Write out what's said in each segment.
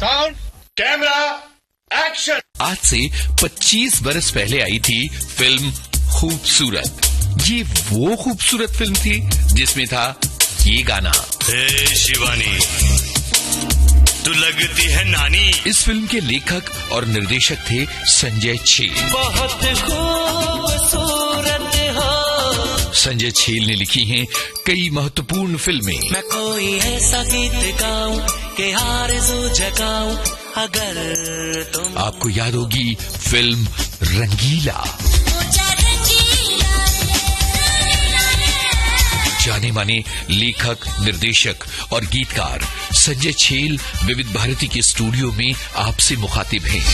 Sound camera action. आज से 25 बरस पहले आई थी फिल्म खूबसूरत। ये वो खूबसूरत फिल्म थी जिसमें था ये गाना, हे शिवानी तू लगती है नानी। इस फिल्म के लेखक और निर्देशक थे संजय छेल। बहुत खूबसूरत हो। संजय छेल ने लिखी हैं कई महत्वपूर्ण फिल्में। मैं कोई ऐसा गीत गाऊं कि आरज़ू जगाऊं अगर तुम। आपको याद होगी फिल्म रंगीला। जाने माने लेखक, निर्देशक और गीतकार संजय छेल विविध भारती के स्टूडियो में आपसे मुखातिब हैं।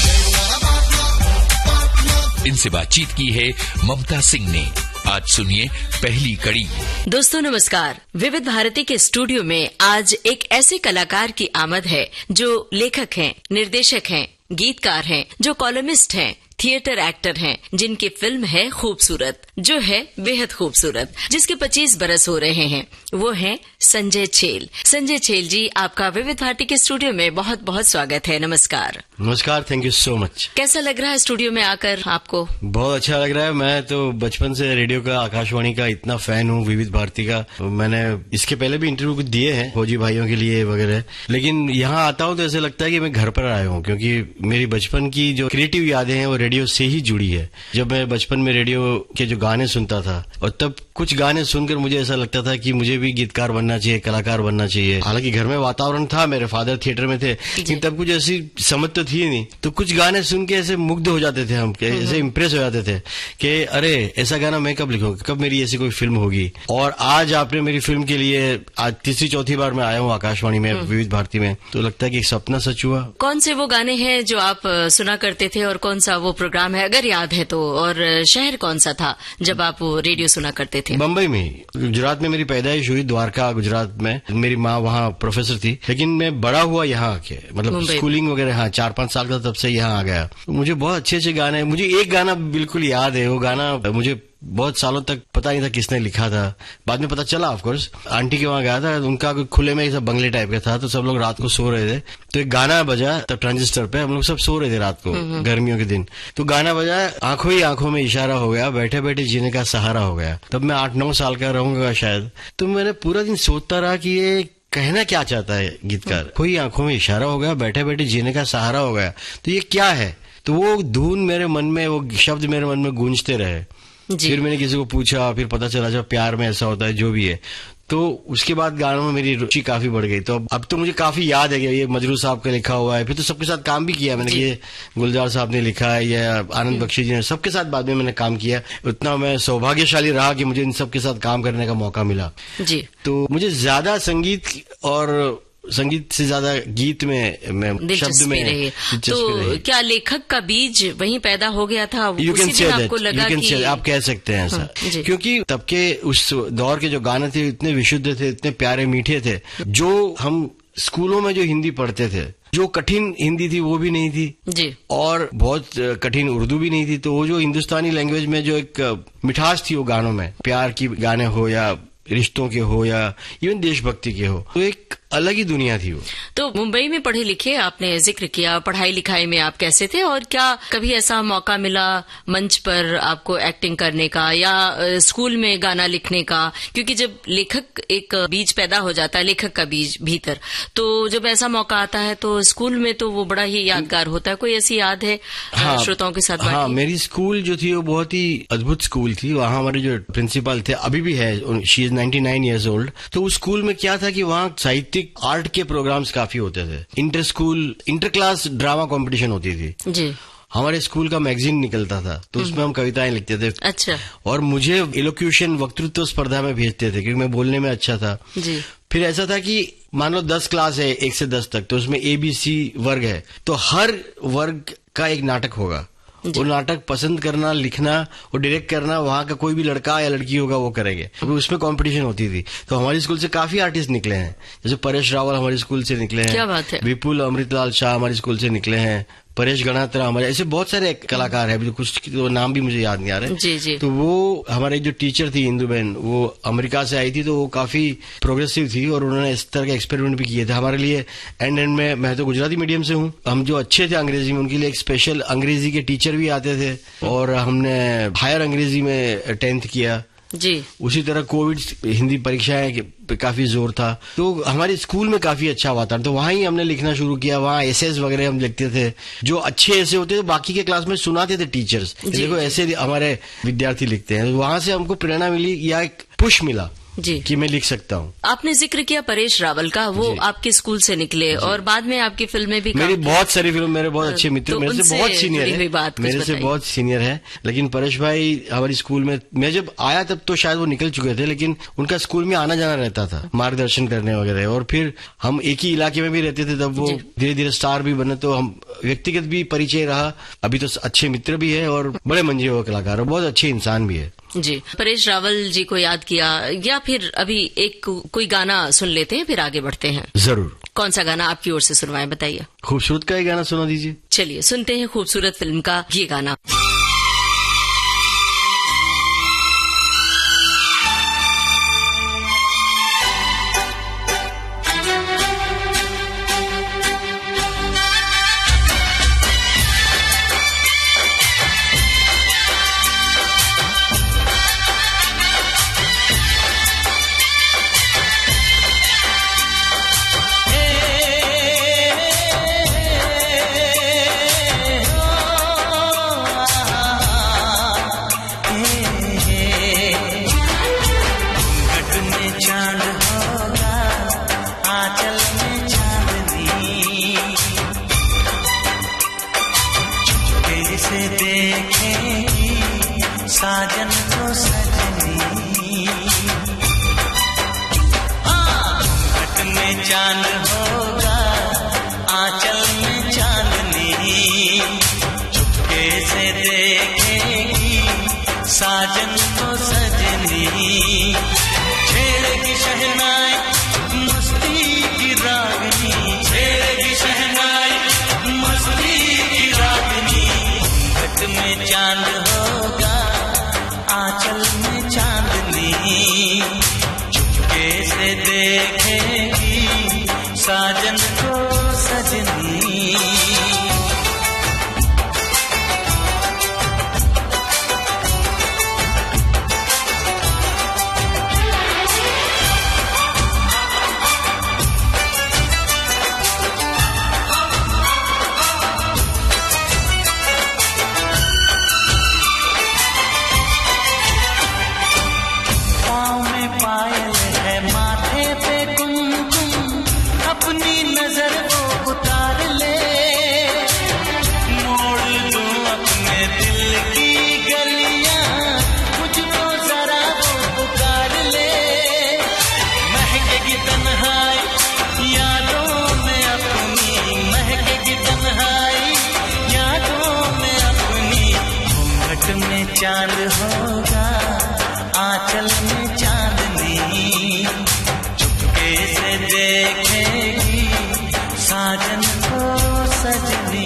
इनसे बातचीत की है ममता सिंह ने। आज सुनिए पहली कड़ी। दोस्तों नमस्कार। विविध भारती के स्टूडियो में आज एक ऐसे कलाकार की आमद है जो लेखक हैं, निर्देशक हैं, गीतकार हैं, जो कॉलमिस्ट हैं, थिएटर एक्टर हैं, जिनकी फिल्म है खूबसूरत, जो है बेहद खूबसूरत, जिसके 25 बरस हो रहे हैं। वो हैं संजय छेल। संजय छेल जी, आपका विविध भारती के स्टूडियो में बहुत बहुत स्वागत है। नमस्कार। नमस्कार, थैंक यू सो मच। कैसा लग रहा है स्टूडियो में आकर आपको? बहुत अच्छा लग रहा है। मैं तो बचपन से रेडियो का, आकाशवाणी का इतना फैन हूँ, विविध भारती का। मैंने इसके पहले भी इंटरव्यू कुछ दिए हैं फौजी भाइयों के लिए वगैरह, लेकिन यहाँ आता हूँ तो ऐसा लगता है कि मैं घर पर आया हूँ, क्योंकि मेरी बचपन की जो क्रिएटिव यादें हैं वो रेडियो से ही जुड़ी है। जब मैं बचपन में रेडियो के जो गाने सुनता था, और तब कुछ गाने सुनकर मुझे ऐसा लगता था कि मुझे भी गीतकार बनना चाहिए, कलाकार बनना चाहिए। हालांकि घर में वातावरण था, मेरे फादर थिएटर में थे, लेकिन तब कुछ ऐसी समझ तो थी नहीं। तो कुछ गाने सुन के ऐसे मुग्ध हो जाते थे हम, ऐसे इम्प्रेस हो जाते थे कि अरे ऐसा गाना मैं कब लिखूंगा, कब मेरी ऐसी कोई फिल्म होगी। और आज आपने मेरी फिल्म के लिए, आज तीसरी चौथी बार मैं आया हूँ आकाशवाणी में, विविध भारती में, तो लगता है कि एक सपना सच हुआ। कौन से वो गाने हैं जो आप सुना करते थे और कौन सा वो प्रोग्राम है, अगर याद है तो? और शहर कौन सा था जब आप वो रेडियो सुना करते थे? बम्बई में। गुजरात में मेरी पैदाइश हुई, द्वारका गुजरात में। मेरी माँ वहाँ प्रोफेसर थी, लेकिन मैं बड़ा हुआ यहाँ आके, मतलब स्कूलिंग वगैरह, हाँ 4-5 साल का तब से यहाँ आ गया। मुझे बहुत अच्छे अच्छे गाने, मुझे एक गाना बिल्कुल याद है। वो गाना मुझे बहुत सालों तक पता नहीं था किसने लिखा था, बाद में पता चला। ऑफ कोर्स आंटी के वहां गया था, उनका खुले में ऐसा बंगले टाइप का था, तो सब लोग रात को सो रहे थे, तो एक गाना बजा तब ट्रांजिस्टर पे, हम लोग सब सो रहे थे रात को, गर्मियों के दिन। तो गाना बजा, आंखों ही आंखों में इशारा हो गया, बैठे बैठे जीने का सहारा हो गया। तब मैं 8-9 साल का रहूंगा शायद। तो मैंने पूरा दिन सोचता रहा कि ये कहना क्या चाहता है गीतकार। कोई आंखों में इशारा हो गया, बैठे बैठे जीने का सहारा हो गया, तो ये क्या है? तो वो धुन मेरे मन में, वो शब्द मेरे मन में गूंजते रहे। फिर मैंने किसी को पूछा, फिर पता चला जब प्यार में ऐसा होता है, जो भी है। तो उसके बाद गानों में मेरी रुचि काफी बढ़ गई। तो अब तो मुझे काफी याद है कि ये मजरू साहब का लिखा हुआ है। फिर तो सबके साथ काम भी किया मैंने, ये गुलजार साहब ने लिखा है, या आनंद बख्शी जी ने, सबके साथ बाद में मैंने काम किया। उतना मैं सौभाग्यशाली रहा कि मुझे इन सबके साथ काम करने का मौका मिला जी। तो मुझे ज्यादा संगीत से ज्यादा गीत में शब्द में रही। तो क्या लेखक का बीज वहीं पैदा हो गया था? आपको लगा कि आप कह सकते हैं ऐसा, क्योंकि तब के उस दौर के जो गाने थे इतने विशुद्ध थे, इतने प्यारे मीठे थे। जो हम स्कूलों में जो हिंदी पढ़ते थे, जो कठिन हिंदी थी वो भी नहीं थी जी, और बहुत कठिन उर्दू भी नहीं थी। तो वो जो हिंदुस्तानी लैंग्वेज में जो एक मिठास थी वो गानों में, प्यार की गाने हो या रिश्तों के हो या इवन देशभक्ति के हो, तो एक अलग ही दुनिया थी वो। तो मुंबई में पढ़े लिखे, आपने जिक्र किया, पढ़ाई लिखाई में आप कैसे थे? और क्या कभी ऐसा मौका मिला मंच पर आपको एक्टिंग करने का या स्कूल में गाना लिखने का? क्योंकि जब लेखक एक बीज पैदा हो जाता है, लेखक का बीज भीतर, तो जब ऐसा मौका आता है तो स्कूल में तो वो बड़ा ही यादगार होता है। कोई ऐसी याद है श्रोताओं के साथ? हाँ, मेरी स्कूल जो थी वो बहुत ही अद्भुत स्कूल थी। वहाँ हमारे जो प्रिंसिपल थे, अभी भी है, शी इज 99 years old। तो उस स्कूल में क्या था कि वहाँ साहित्य आर्ट के प्रोग्राम्स काफी होते थे। Inter school, inter class drama competition होती थी जी। हमारे स्कूल का मैगजीन निकलता था, तो उसमें हम कविताएं लिखते थे। अच्छा। और मुझे इलोक्यूशन, वक्तृत्व स्पर्धा में भेजते थे, क्योंकि मैं बोलने में अच्छा था जी। फिर ऐसा था कि मान लो 10 क्लास है, 1 से 10 तक, तो उसमें ABC वर्ग है, तो हर वर्ग का एक नाटक होगा। वो नाटक पसंद करना, लिखना और डायरेक्ट करना वहाँ का कोई भी लड़का या लड़की होगा वो करेंगे। तो उसमें कंपटीशन होती थी। तो हमारे स्कूल से काफी आर्टिस्ट निकले हैं, जैसे परेश रावल हमारे स्कूल से निकले हैं। क्या बात है। विपुल अमृतलाल शाह हमारे स्कूल से निकले हैं। परेश गणात्रा, हमारे ऐसे बहुत सारे कलाकार हैं, कुछ तो नाम भी मुझे याद नहीं आ रहे। जी जी। तो वो हमारे जो टीचर थी इंदु बहन, वो अमेरिका से आई थी, तो वो काफी प्रोग्रेसिव थी और उन्होंने इस तरह के एक्सपेरिमेंट भी किए थे हमारे लिए। एंड में मैं तो गुजराती मीडियम से हूँ, हम जो अच्छे थे अंग्रेजी में उनके लिए एक स्पेशल अंग्रेजी के टीचर भी आते थे और हमने हायर अंग्रेजी में 10th किया जी। उसी तरह कोविड हिंदी परीक्षाएं पे काफी जोर था, तो हमारे स्कूल में काफी अच्छा वातावरण, तो वहां ही हमने लिखना शुरू किया। वहां एसेस वगैरह हम लिखते थे, जो अच्छे ऐसे होते थे बाकी के क्लास में सुनाते थे टीचर्स, देखो ऐसे हमारे विद्यार्थी लिखते हैं। वहां से हमको प्रेरणा मिली या एक पुश मिला जी कि मैं लिख सकता हूँ। आपने जिक्र किया परेश रावल का, वो आपके स्कूल से निकले और बाद में आपकी फिल्में भी मेरी बहुत सारी फिल्म, मेरे बहुत अच्छे मित्र, तो मेरे से बहुत सीनियर है, मेरे से बहुत सीनियर है, लेकिन परेश भाई हमारी स्कूल में, मैं जब आया तब तो शायद वो निकल चुके थे, लेकिन उनका स्कूल में आना जाना रहता था मार्गदर्शन करने वगैरह, और फिर हम एक ही इलाके में भी रहते थे, तब वो धीरे धीरे स्टार भी बने, तो हम व्यक्तिगत भी परिचय रहा, अभी तो अच्छे मित्र भी है और बड़े मंजे हुए कलाकार और बहुत अच्छे इंसान भी है। जी, परेश रावल जी को याद किया, या फिर अभी एक कोई गाना सुन लेते हैं फिर आगे बढ़ते हैं। जरूर। कौन सा गाना आपकी ओर से सुनवाएं, बताइए। खूबसूरत का ही गाना सुना दीजिए। चलिए सुनते हैं खूबसूरत फिल्म का ये गाना। साजन को सजनी, घट में चांद होगा, आंचल में चांदनी, चुपके से देखेगी साजन को सजनी, छेड़ेगी शहनाई मस्ती की रागनी, छेड़ेगी शहनाई मस्ती की रागनी, घट में चांद होगा, आंचल में चांदनी, चुपके से देखेगी साजन को सजनी। चांद होगा, आंचल में चांदनी, चुपके से देखेगी साजन को सजनी।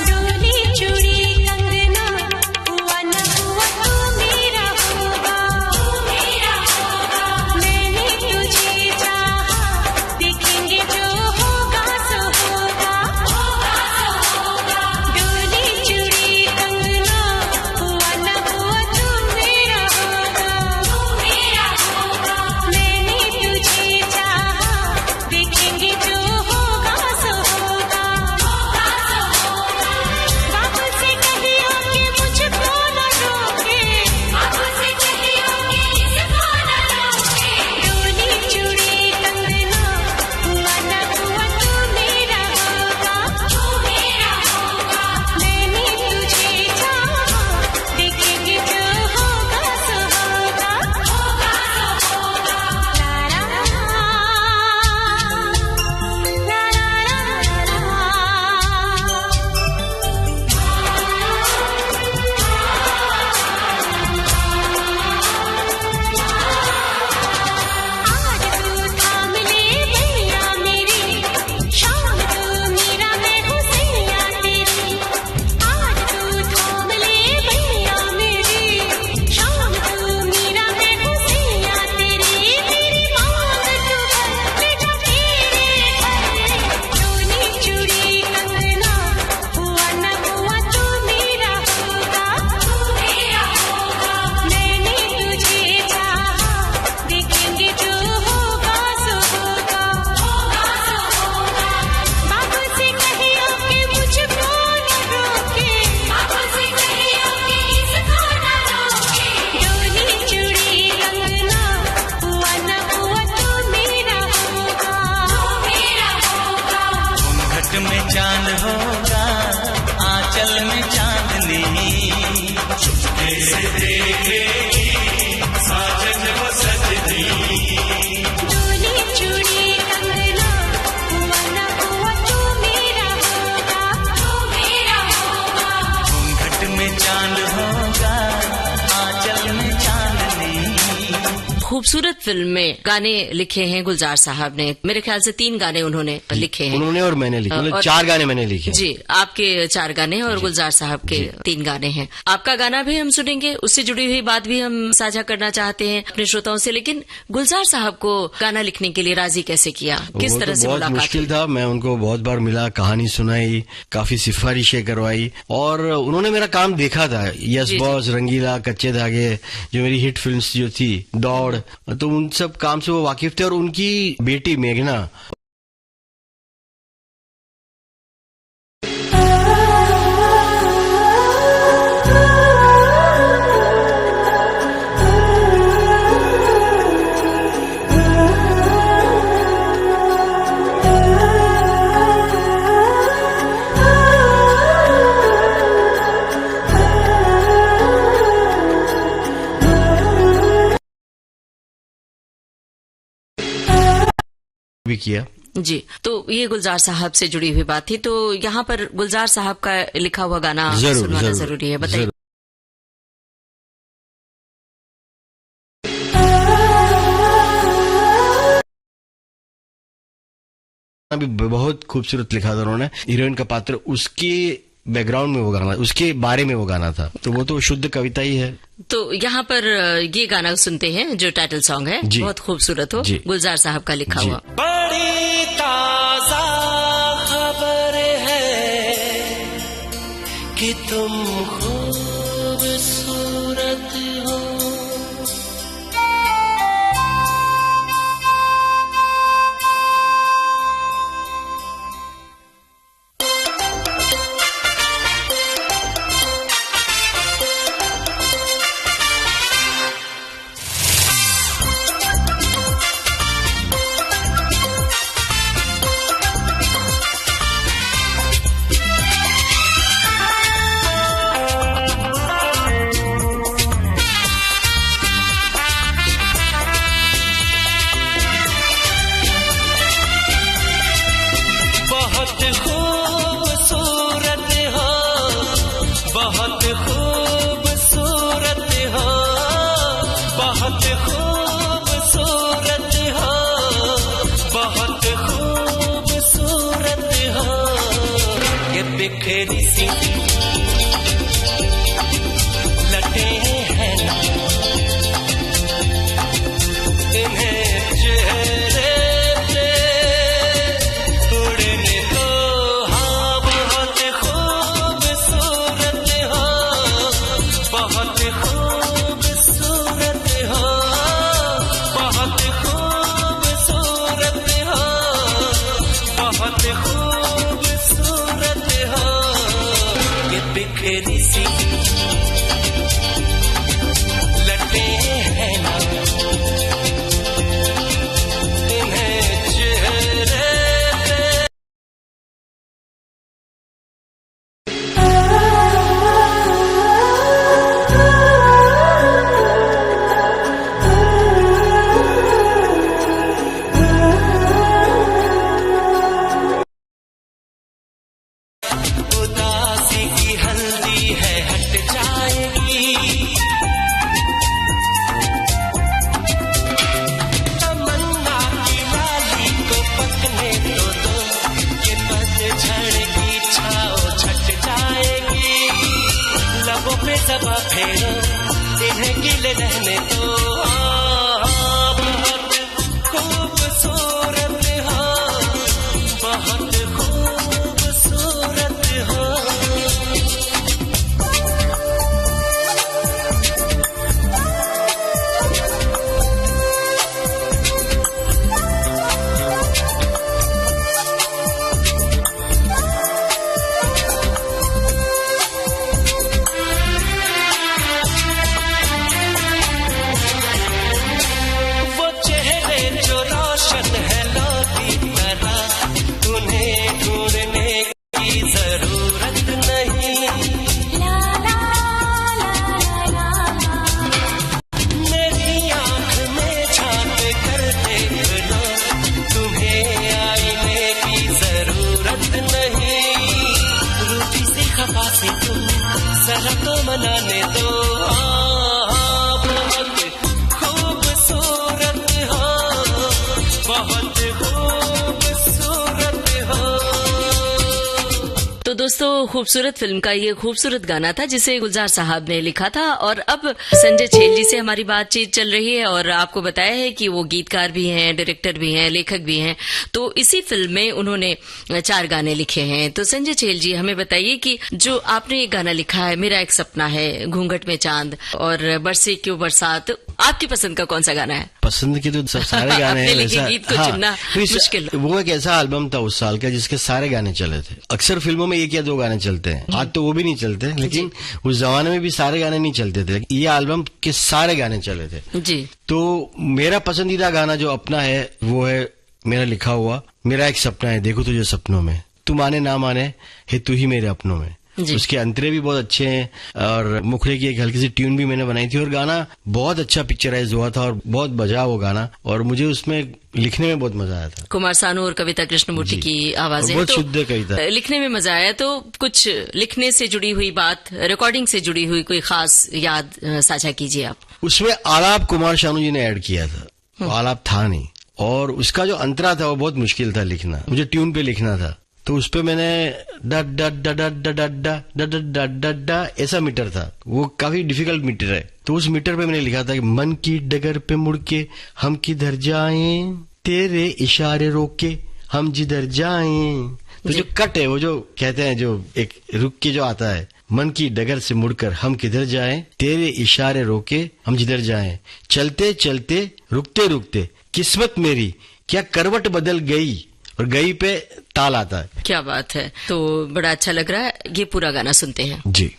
डोली चूड़ी कंगना हुआ न हुआ चांदनी चुपके से देखेगी साजन वो सजनी चूड़ी चूड़ी कंगना हुआ ना हुआ जो मेरा होगा घूंघट में चांद होगा आंचल में चांदनी। खूबसूरत फिल्म में गाने लिखे हैं गुलजार साहब ने। मेरे ख्याल से 3 गाने उन्होंने लिखे हैं। उन्होंने और मैंने लिखे, मतलब 4 गाने मैंने लिखे। जी, आपके 4 गाने हैं और गुलजार साहब के 3 गाने हैं। आपका गाना भी हम सुनेंगे, उससे जुड़ी हुई बात भी हम साझा करना चाहते हैं अपने श्रोताओं से। लेकिन गुलजार साहब को गाना लिखने के लिए राजी कैसे किया, किस तरह से मुलाकात? मुश्किल था। मैं उनको बहुत बार मिला, कहानी सुनाई, काफी सिफारिशें करवाई और उन्होंने मेरा काम देखा था। यस बॉस, रंगीला, कच्चे धागे, जो मेरी हिट फिल्म्स जो थी, दौड़, तो उन सब काम से वो वाकिफ थे। और उनकी बेटी मेघना भी किया। जी, तो ये गुलजार साहब से जुड़ी हुई बात थी। तो यहाँ पर गुलजार साहब का लिखा हुआ गाना सुनवाना जरूरी है, बताइए। अभी बहुत खूबसूरत लिखा था उन्होंने, हीरोइन का पात्र, उसके बैकग्राउंड में वो गाना, उसके बारे में वो गाना था, तो वो तो शुद्ध कविता ही है। तो यहाँ पर ये गाना सुनते हैं जो टाइटल सॉन्ग है, बहुत खूबसूरत हो, गुलजार साहब का लिखा हुआ। बड़ी ताजा खबर है कि तुम खूबसूरत हो, बिखरी सी लटे हैं ना, इन्हें चेहरे पे उड़ने दो। हाँ, बहुत खूबसूरत हो, बहुत खूबसूरत हो, बहुत खूबसूरत हो, बहुत खूबसूरत हो। ये बिखरी सी लटे हैं ना, इन्हें चेहरे पे उदासी की हल्दी है हट जाएगी, तमन्ना की लाली को पकने तो दो, ये पतझड़ की छाओ छट जाएगी। लबों पे ज़बा फेरो, इन्हें गिले रहने दो। बहुत खूबसूरत हो, बहुत खूबसूरत हो। वो चेहरे जो रोशन है लो तुम जरा तो मनाने दो। बहुत खूबसूरत हो, बहुत खूबसूरत हो। तो दोस्तों, खूबसूरत फिल्म का ये खूबसूरत गाना था जिसे गुलजार साहब ने लिखा था। और अब संजय छेल जी से हमारी बातचीत चल रही है और आपको बताया है कि वो गीतकार भी हैं, डायरेक्टर भी हैं, लेखक भी हैं। तो इसी फिल्म में उन्होंने 4 गाने लिखे हैं। तो संजय छेल जी, हमें बताइए कि जो आपने ये गाना लिखा है, मेरा एक सपना है, घूंघट में चांद और बरसे क्यों बरसात, आपकी पसंद का कौन सा गाना है? पसंद के तो सारे गाने हैं। वैसा गीत को चुनना मुश्किल। वो एक ऐसा एल्बम था उस साल का जिसके सारे गाने चले थे। अक्सर फिल्मों में 1 या 2 गाने चलते हैं, आज तो वो भी नहीं चलते, लेकिन उस जमाने में भी सारे गाने नहीं चलते थे। ये एल्बम के सारे गाने चले थे जी। तो मेरा पसंदीदा गाना जो अपना है वो है मेरा लिखा हुआ मेरा एक सपना है, देखो तुझे सपनों में, तू माने ना माने है तू ही मेरे अपनों में। उसके अंतरे भी बहुत अच्छे हैं और मुखड़े की एक हल्की सी ट्यून भी मैंने बनाई थी और गाना बहुत अच्छा पिक्चराइज हुआ था और बहुत बजा वो गाना और मुझे उसमें लिखने में बहुत मजा आया था। कुमार सानू और कविता कृष्णमूर्ति की आवाजें, बहुत शुद्ध कविता। लिखने में मजा आया। तो कुछ लिखने से जुड़ी हुई बात, रिकॉर्डिंग से जुड़ी हुई कोई खास याद साझा कीजिए आप। उसमें आलाप कुमार शानू जी ने ऐड किया था, आलाप था नहीं और उसका जो अंतरा था वो बहुत मुश्किल था लिखना, मुझे ट्यून पे लिखना था। तो उस पे मैंने डा डा डा डा डा डा डा डा डा डा डा ऐसा मीटर था, वो काफी डिफिकल्ट मीटर है। तो उस मीटर पे मैंने लिखा था कि मन की डगर पे मुड़ के हम किधर जाएं, तेरे इशारे रोके हम जिधर जाएं। तो जो कट है वो जो कहते हैं, जो एक रुक के जो आता है, मन की डगर से मुड़कर हम किधर जाएं, तेरे इशारे रोके हम जिधर जाएं, चलते चलते रुकते रुकते किस्मत मेरी क्या करवट बदल गई, और गई पे ताल आता है। क्या बात है। तो बड़ा अच्छा लग रहा है। ये पूरा गाना सुनते हैं जी।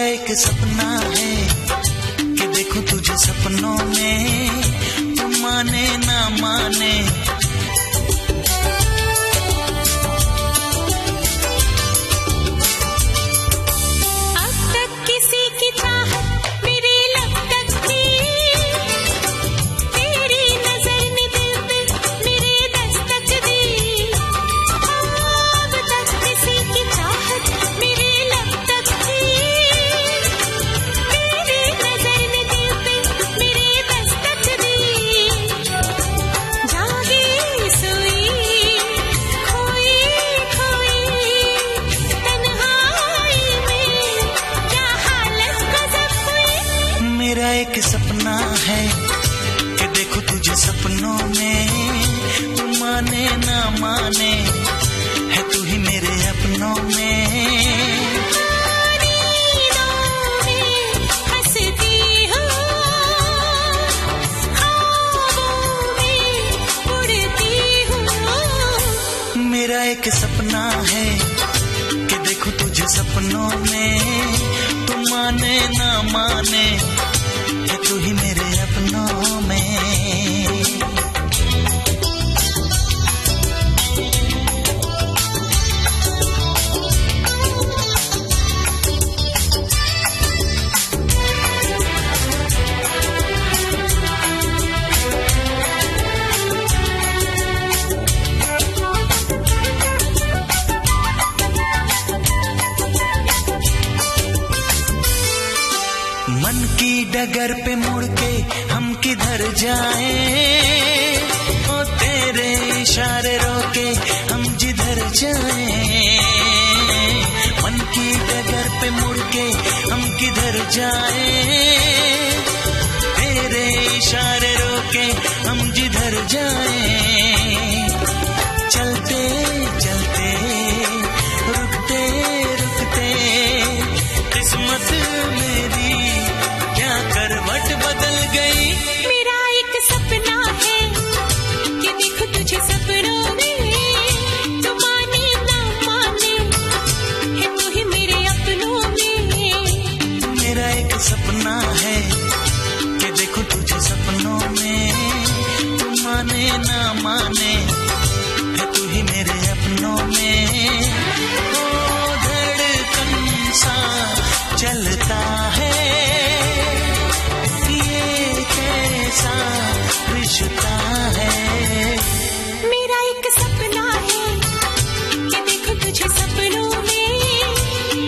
एक सपना है कि देखूं तुझे सपनों में, तू माने ना माने। अब तक किसी की चाहत मेरी लब तक थी, तेरी नजर ने दिल पे मेरी दस्तक दी। अब तक किसी की चाहत मेरी लब तक थी, तेरी नजर ने दिल पे मेरी दस्तक दी। जागी सोई खोई खोई तन्हाई में क्या हालत गजब हुई। मेरा एक सपना है कि देखूं तुझे सपनों में, तू माने ना माने है तू ही मेरे अपनों में। नींदों में हंसती हूँ, ख्वाबों में उड़ती हूँ। मेरा एक सपना है कि देखूं तुझे सपनों में, तू माने ना माने है तू ही मेरे अपनों में। मन की डगर पे मुड़ के हम किधर जाएं, ओ तेरे इशारे रोके हम जिधर जाएं। मन की डगर पे मुड़ के हम किधर जाएं, तेरे इशारे रोके हम जिधर जाएं। चलते चलते रुकते रुकते सपना है कि देखो तुझे सपनों में, तू माने ना माने है तू ही मेरे अपनों में। ओ धड़कन सा चलता है ये कैसा रिश्ता है। मेरा एक सपना है कि देखो तुझे सपनों में,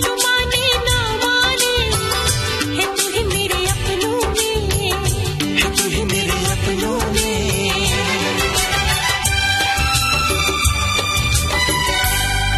तू माने ना माने है तू ही मेरे अपनों में, है तू ही मेरे अपनों में।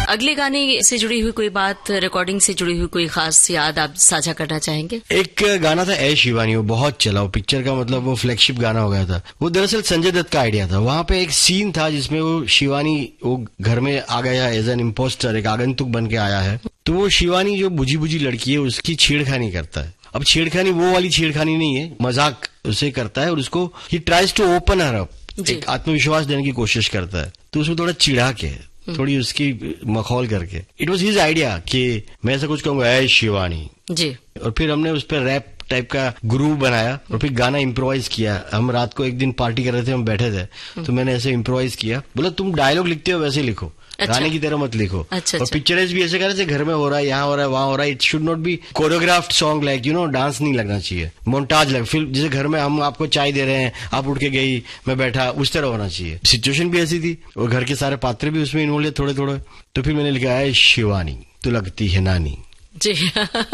अगले गाने से जुड़ी हुई कोई बात, रिकॉर्डिंग से जुड़ी हुई कोई खास याद आप साझा करना चाहेंगे? एक गाना था ए शिवानी, वो बहुत चला, वो पिक्चर का मतलब वो फ्लैगशिप गाना हो गया था। वो दरअसल संजय दत्त का आइडिया था। वहां पे एक सीन था जिसमें वो शिवानी वो घर में आ गया एज एन इम्पोस्टर, एक आगंतुक बन के आया है। तो वो शिवानी जो बुझी बुझी लड़की है उसकी छेड़खानी करता है। अब छेड़खानी वो वाली छेड़खानी नहीं है, मजाक उसे करता है और उसको ही tries to open her up, एक आत्मविश्वास देने की कोशिश करता है। तो उसमें थोड़ा चिढ़ा के, थोड़ी उसकी मखौल करके, इट वॉज हिज आइडिया कि मैं ऐसा कुछ कहूंगा ए शिवानी जी। और फिर हमने उस पर रैप टाइप का ग्रूव बनाया और फिर गाना इम्प्रोवाइज किया। हम रात को एक दिन पार्टी कर रहे थे, हम बैठे थे, तो मैंने ऐसे इम्प्रोवाइज किया। बोला तुम डायलॉग लिखते हो वैसे लिखो, अच्छा। गाने की तरह मत लिखो। अच्छा, और पिक्चराइज भी ऐसे कर रहे थे, घर में हो रहा है, यहाँ हो रहा है, वहाँ हो रहा है। It should not be choreographed song, like you know dance नहीं लगना चाहिए, मोन्टाज लग, फिर जैसे घर में हम आपको चाय दे रहे हैं, आप उठ के गई, मैं बैठा, उस तरह होना चाहिए। सिचुएशन भी ऐसी थी और घर के सारे पात्र भी उसमें इन्वॉल्व है थोड़े थोड़े। तो फिर मैंने लिखा है शिवानी तू लगती है नानी, जी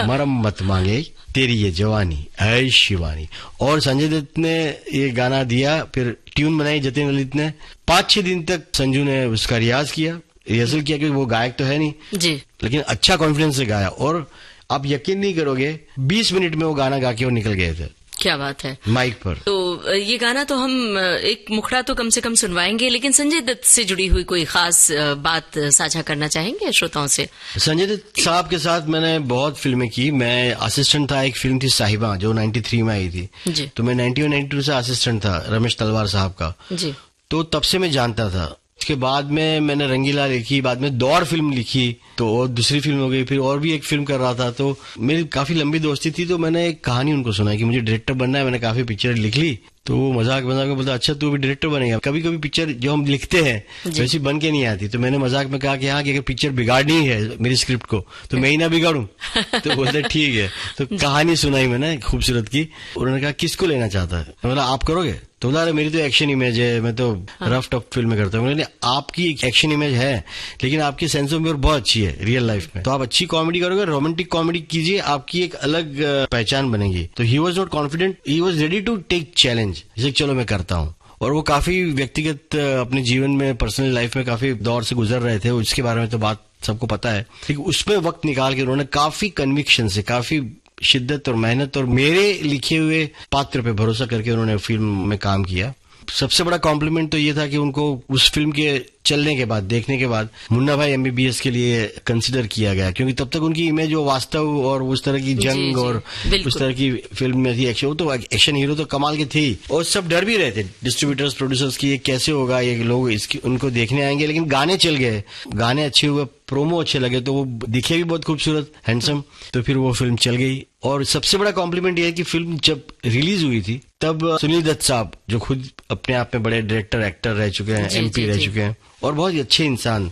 मरम मत मांगे तेरी ये जवानी है शिवानी। और संजय दत्त ने ये गाना दिया, फिर ट्यून बनाई जतिन ललित ने। 5-6 दिन तक संजू ने उसका रियाज किया, रिहर्सल किया, क्योंकि वो गायक तो है नहीं जी, लेकिन अच्छा कॉन्फिडेंस से गाया। और आप यकीन नहीं करोगे 20 मिनट में वो गाना गा के वो निकल गए थे क्या बात है माइक पर। तो ये गाना तो हम एक मुखड़ा तो कम से कम सुनवाएंगे, लेकिन संजय दत्त से जुड़ी हुई कोई खास बात साझा करना चाहेंगे श्रोताओं से? संजय दत्त साहब के साथ मैंने बहुत फिल्में की। मैं असिस्टेंट था, एक फिल्म थी साहिबा जो 93 में आई थी जी। तो मैं 91-92 से असिस्टेंट था रमेश तलवार साहब का। जी। तो तब से मैं जानता था। उसके बाद में मैंने रंगीला लिखी, बाद में दौड़ फिल्म लिखी, तो और दूसरी फिल्म हो गई, फिर और भी एक फिल्म कर रहा था। तो मेरी काफी लंबी दोस्ती थी, तो मैंने एक कहानी उनको सुनाई कि मुझे डायरेक्टर बनना है। मैंने काफी पिक्चर लिख ली, तो वो मजाक में बोलता अच्छा तू भी डायरेक्टर बनेगा। कभी कभी पिक्चर जो हम लिखते हैं वैसी बन के नहीं आती, तो मैंने मजाक में कहा कि हाँ कि अगर पिक्चर बिगाड़नी है मेरी स्क्रिप्ट को तो मैं ही ना बिगाड़ूं। तो बोलते ठीक है। तो कहानी सुनाई मैंने खूबसूरत की। उन्होंने कहा किसको लेना चाहता है? मैं बोला आप करोगे? तो बोला अरे मेरी तो एक्शन इमेज है, मैं तो रफ टफ फिल्म करता हूँ। मैंने आपकी एक्शन इमेज है लेकिन आपकी सेंस ऑफ ह्यूमर बहुत अच्छी है रियल लाइफ में, तो आप अच्छी कॉमेडी करोगे, रोमांटिक कॉमेडी कीजिए, आपकी एक अलग पहचान बनेगी। तो he was not confident, he was ready to take challenge, जैसे चलो मैं करता हूँ। और वो काफी व्यक्तिगत अपने जीवन में, पर्सनल लाइफ में काफी दौर से गुजर रहे थे, उसके बारे में तो बात सबको पता है। लेकिन उसमें वक्त निकाल के उन्होंने काफी कन्विक्शन से, काफी शिद्दत और मेहनत और मेरे लिखे हुए पात्र पे भरोसा करके उन्होंने फिल्म में काम किया। सबसे बड़ा कॉम्प्लीमेंट तो ये था कि उनको उस फिल्म के चलने के बाद, देखने के बाद मुन्ना भाई MBBS के लिए कंसिडर किया गया, क्योंकि तब तक उनकी इमेज वो वास्तव और उस तरह की जंग जी, और उस तरह की फिल्म में थी। एक्शन, वो तो एक्शन हीरो तो कमाल के थे और सब डर भी रहे थे डिस्ट्रीब्यूटर्स, प्रोड्यूसर्स की, ये कैसे होगा, ये लोग इसकी उनको देखने आएंगे। लेकिन गाने चल गए, गाने अच्छे हुए, प्रोमो अच्छे लगे, तो वो दिखे भी बहुत खूबसूरत, हैंडसम, तो फिर वो फिल्म चल गई। और सबसे बड़ा कॉम्प्लीमेंट ये है कि फिल्म जब रिलीज हुई थी तब सुनील दत्त साहब, जो खुद अपने आप में बड़े डायरेक्टर, एक्टर रह चुके हैं, MP रह चुके हैं और बहुत ही अच्छे इंसान,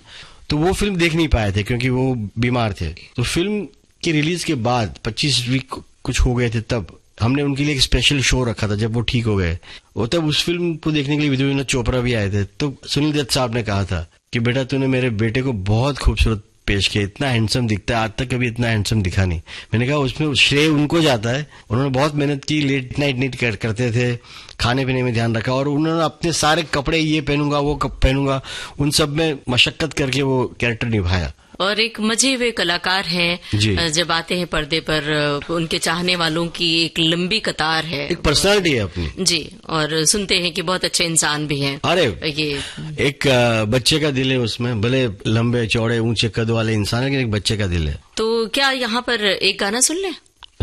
तो वो फिल्म देख नहीं पाए थे क्योंकि वो बीमार थे। तो फिल्म की रिलीज के बाद 25 वीक कुछ हो गए थे, तब हमने उनके लिए एक स्पेशल शो रखा था। जब वो ठीक हो गए, वो तब उस फिल्म को देखने के लिए विनोद चोपड़ा भी आए थे। तो सुनील दत्त साहब ने कहा था कि बेटा तूने मेरे बेटे को बहुत खूबसूरत पेश किया, इतना हैंडसम दिखता है, आज तक कभी इतना हैंडसम दिखा नहीं। मैंने कहा उसमें श्रेय उनको जाता है, उन्होंने बहुत मेहनत की, लेट नाइट नीट करते थे, खाने पीने में ध्यान रखा और उन्होंने अपने सारे कपड़े, ये पहनूंगा वो कब पहनूंगा, उन सब में मशक्कत करके वो कैरेक्टर निभाया। और एक मजे हुए कलाकार हैं, जब आते हैं पर्दे पर उनके चाहने वालों की एक लंबी कतार है, एक पर्सनालिटी है अपनी जी। और सुनते हैं कि बहुत अच्छे इंसान भी हैं। अरे ये एक बच्चे का दिल है उसमें, भले लंबे चौड़े ऊंचे कद वाले इंसान है, लेकिन एक बच्चे का दिल है। तो क्या यहाँ पर एक गाना सुन लें?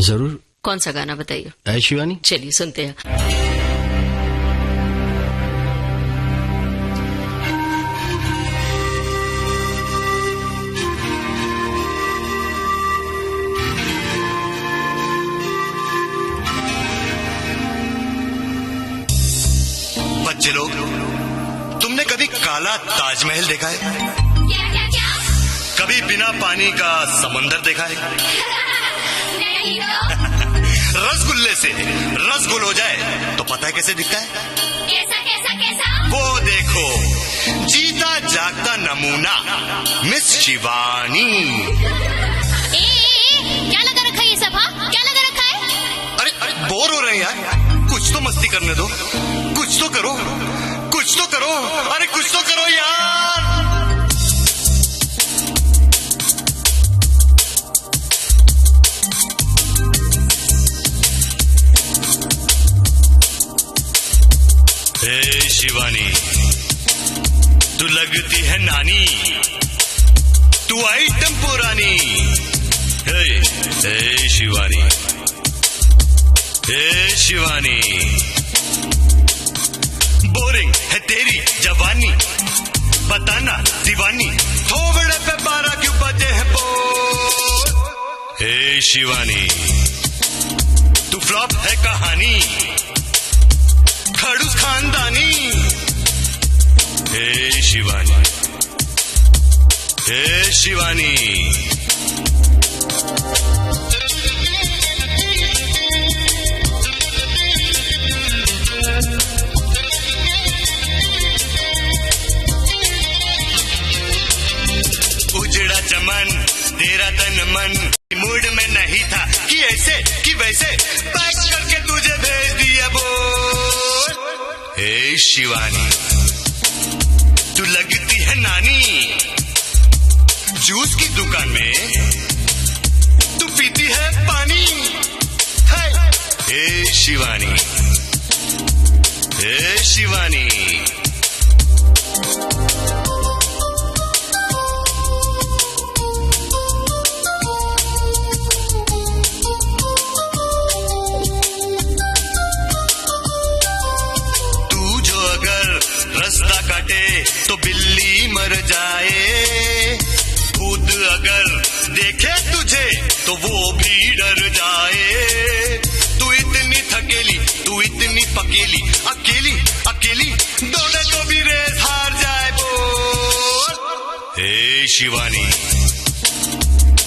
जरूर। कौन सा गाना बताइए? ऐ शिवानी। चलिए सुनते हैं। बच्चे लोग, तुमने कभी काला ताजमहल देखा है? क्या? कभी बिना पानी का समंदर देखा है? नहीं तो। रसगुल्ले से रसगुल हो जाए तो पता है कैसे दिखता है? कैसा? वो देखो, जीता जागता नमूना मिस शिवानी। क्या लगा रखा है ये सब? हाँ, क्या लगा रखा है? अरे बोर हो रहे हैं यार, कुछ तो मस्ती करने दो, कुछ तो करो, अरे कुछ तो करो यार। हे शिवानी, तू लगती है नानी, तू आइटम पुरानी। हे शिवानी, बोरिंग है तेरी जवानी, बताना दीवानी, थोबड़े पे 12 क्यों बजे हैं बोल। हे शिवानी, तू फ्लॉप है कहानी, खड़ूस खानदानी। हे शिवानी, उजड़ा चमन तेरा तन मन मूड में नहीं था कि ऐसे कि वैसे पैक करके तुझे भेज दिया बोल। हे शिवानी, तू लगती है नानी, जूस की दुकान में तू पीती है पानी। हे शिवानी, रास्ता काटे तो बिल्ली मर जाए, खुद अगर देखे तुझे तो वो भी डर जाए। तू इतनी थकेली, तू इतनी पकेली, अकेली दौड़े तो भी रेस हार जाए बोल। हे शिवानी,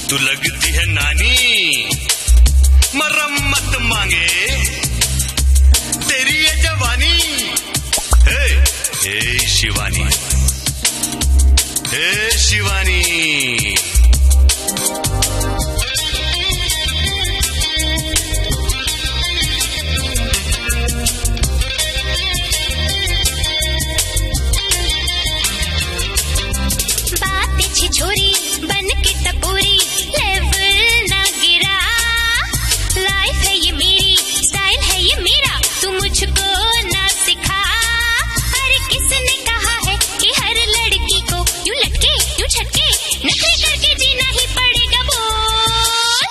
तू लगती है नानी, मरम्मत मांगे तेरी ये जवानी। हे शिवानी, बात छिछोरी बन के टपोरी, लेवल ना गिरा। लाइफ है ये मेरी, स्टाइल है ये मेरा, तू मुझको ना सिखा। अरे किसने कहा है कि हर लड़की को यूं लटके यूं छटके नखरे करके जीना ही पड़ेगा बोल।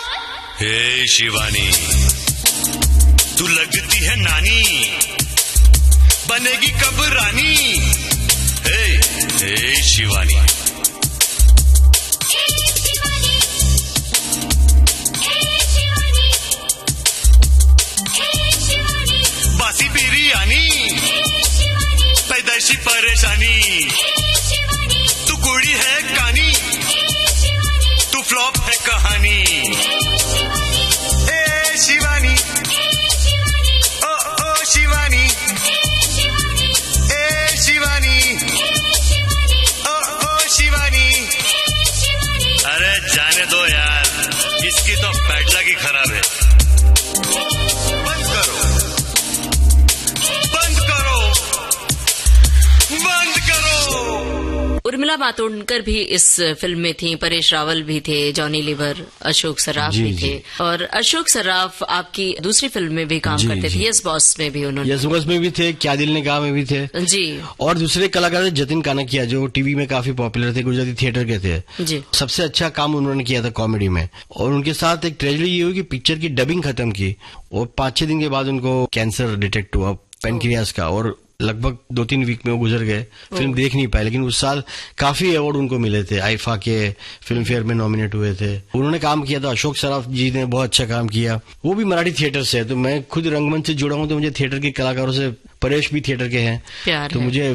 हे शिवानी, तू लगती है नानी, बनेगी कब रानी। हे शिवानी, बासी बिरयानी, पैदाइशी परेशानी, तू कुड़ी है कानी, तू फ्लॉप है कहानी। हे शिवानी, ओ शिवानी, हे शिवानी, ओ शिवानी। अरे जाने दो यार, इसकी तो पैडला की खराब है। बंद करो। उर्मिला मातोंडकर भी इस फिल्म में थी, परेश रावल भी थे, जॉनी लीवर, अशोक सराफ भी थे। और अशोक सराफ आपकी दूसरी फिल्म में भी काम करते थे, यस बॉस में भी उन्होंने, यस बॉस में भी थे, क्या दिल ने कहा में भी थे जी। और दूसरे कलाकार जतिन कानकिया जो टीवी में काफी पॉपुलर थे, गुजराती थिएटर के थे जी। सबसे अच्छा काम उन्होंने किया था कॉमेडी में। और उनके साथ एक ट्रेजेडी ये हुई कि पिक्चर की डबिंग खत्म की और 5-6 दिन के बाद उनको कैंसर डिटेक्ट हुआ पेनक्रियास का, और लगभग 2-3 वीक में वो गुजर गए, फिल्म देख नहीं पाए। लेकिन उस साल काफी अवार्ड उनको मिले थे, आईफा के फिल्म फेयर में नॉमिनेट हुए थे। उन्होंने काम किया था, अशोक सराफ जी ने बहुत अच्छा काम किया, वो भी मराठी थिएटर से है। तो मैं खुद रंगमंच से जुड़ा हूं, तो मुझे थिएटर के कलाकारों से परेश भी थिएटर के हैं, प्यार तो है। मुझे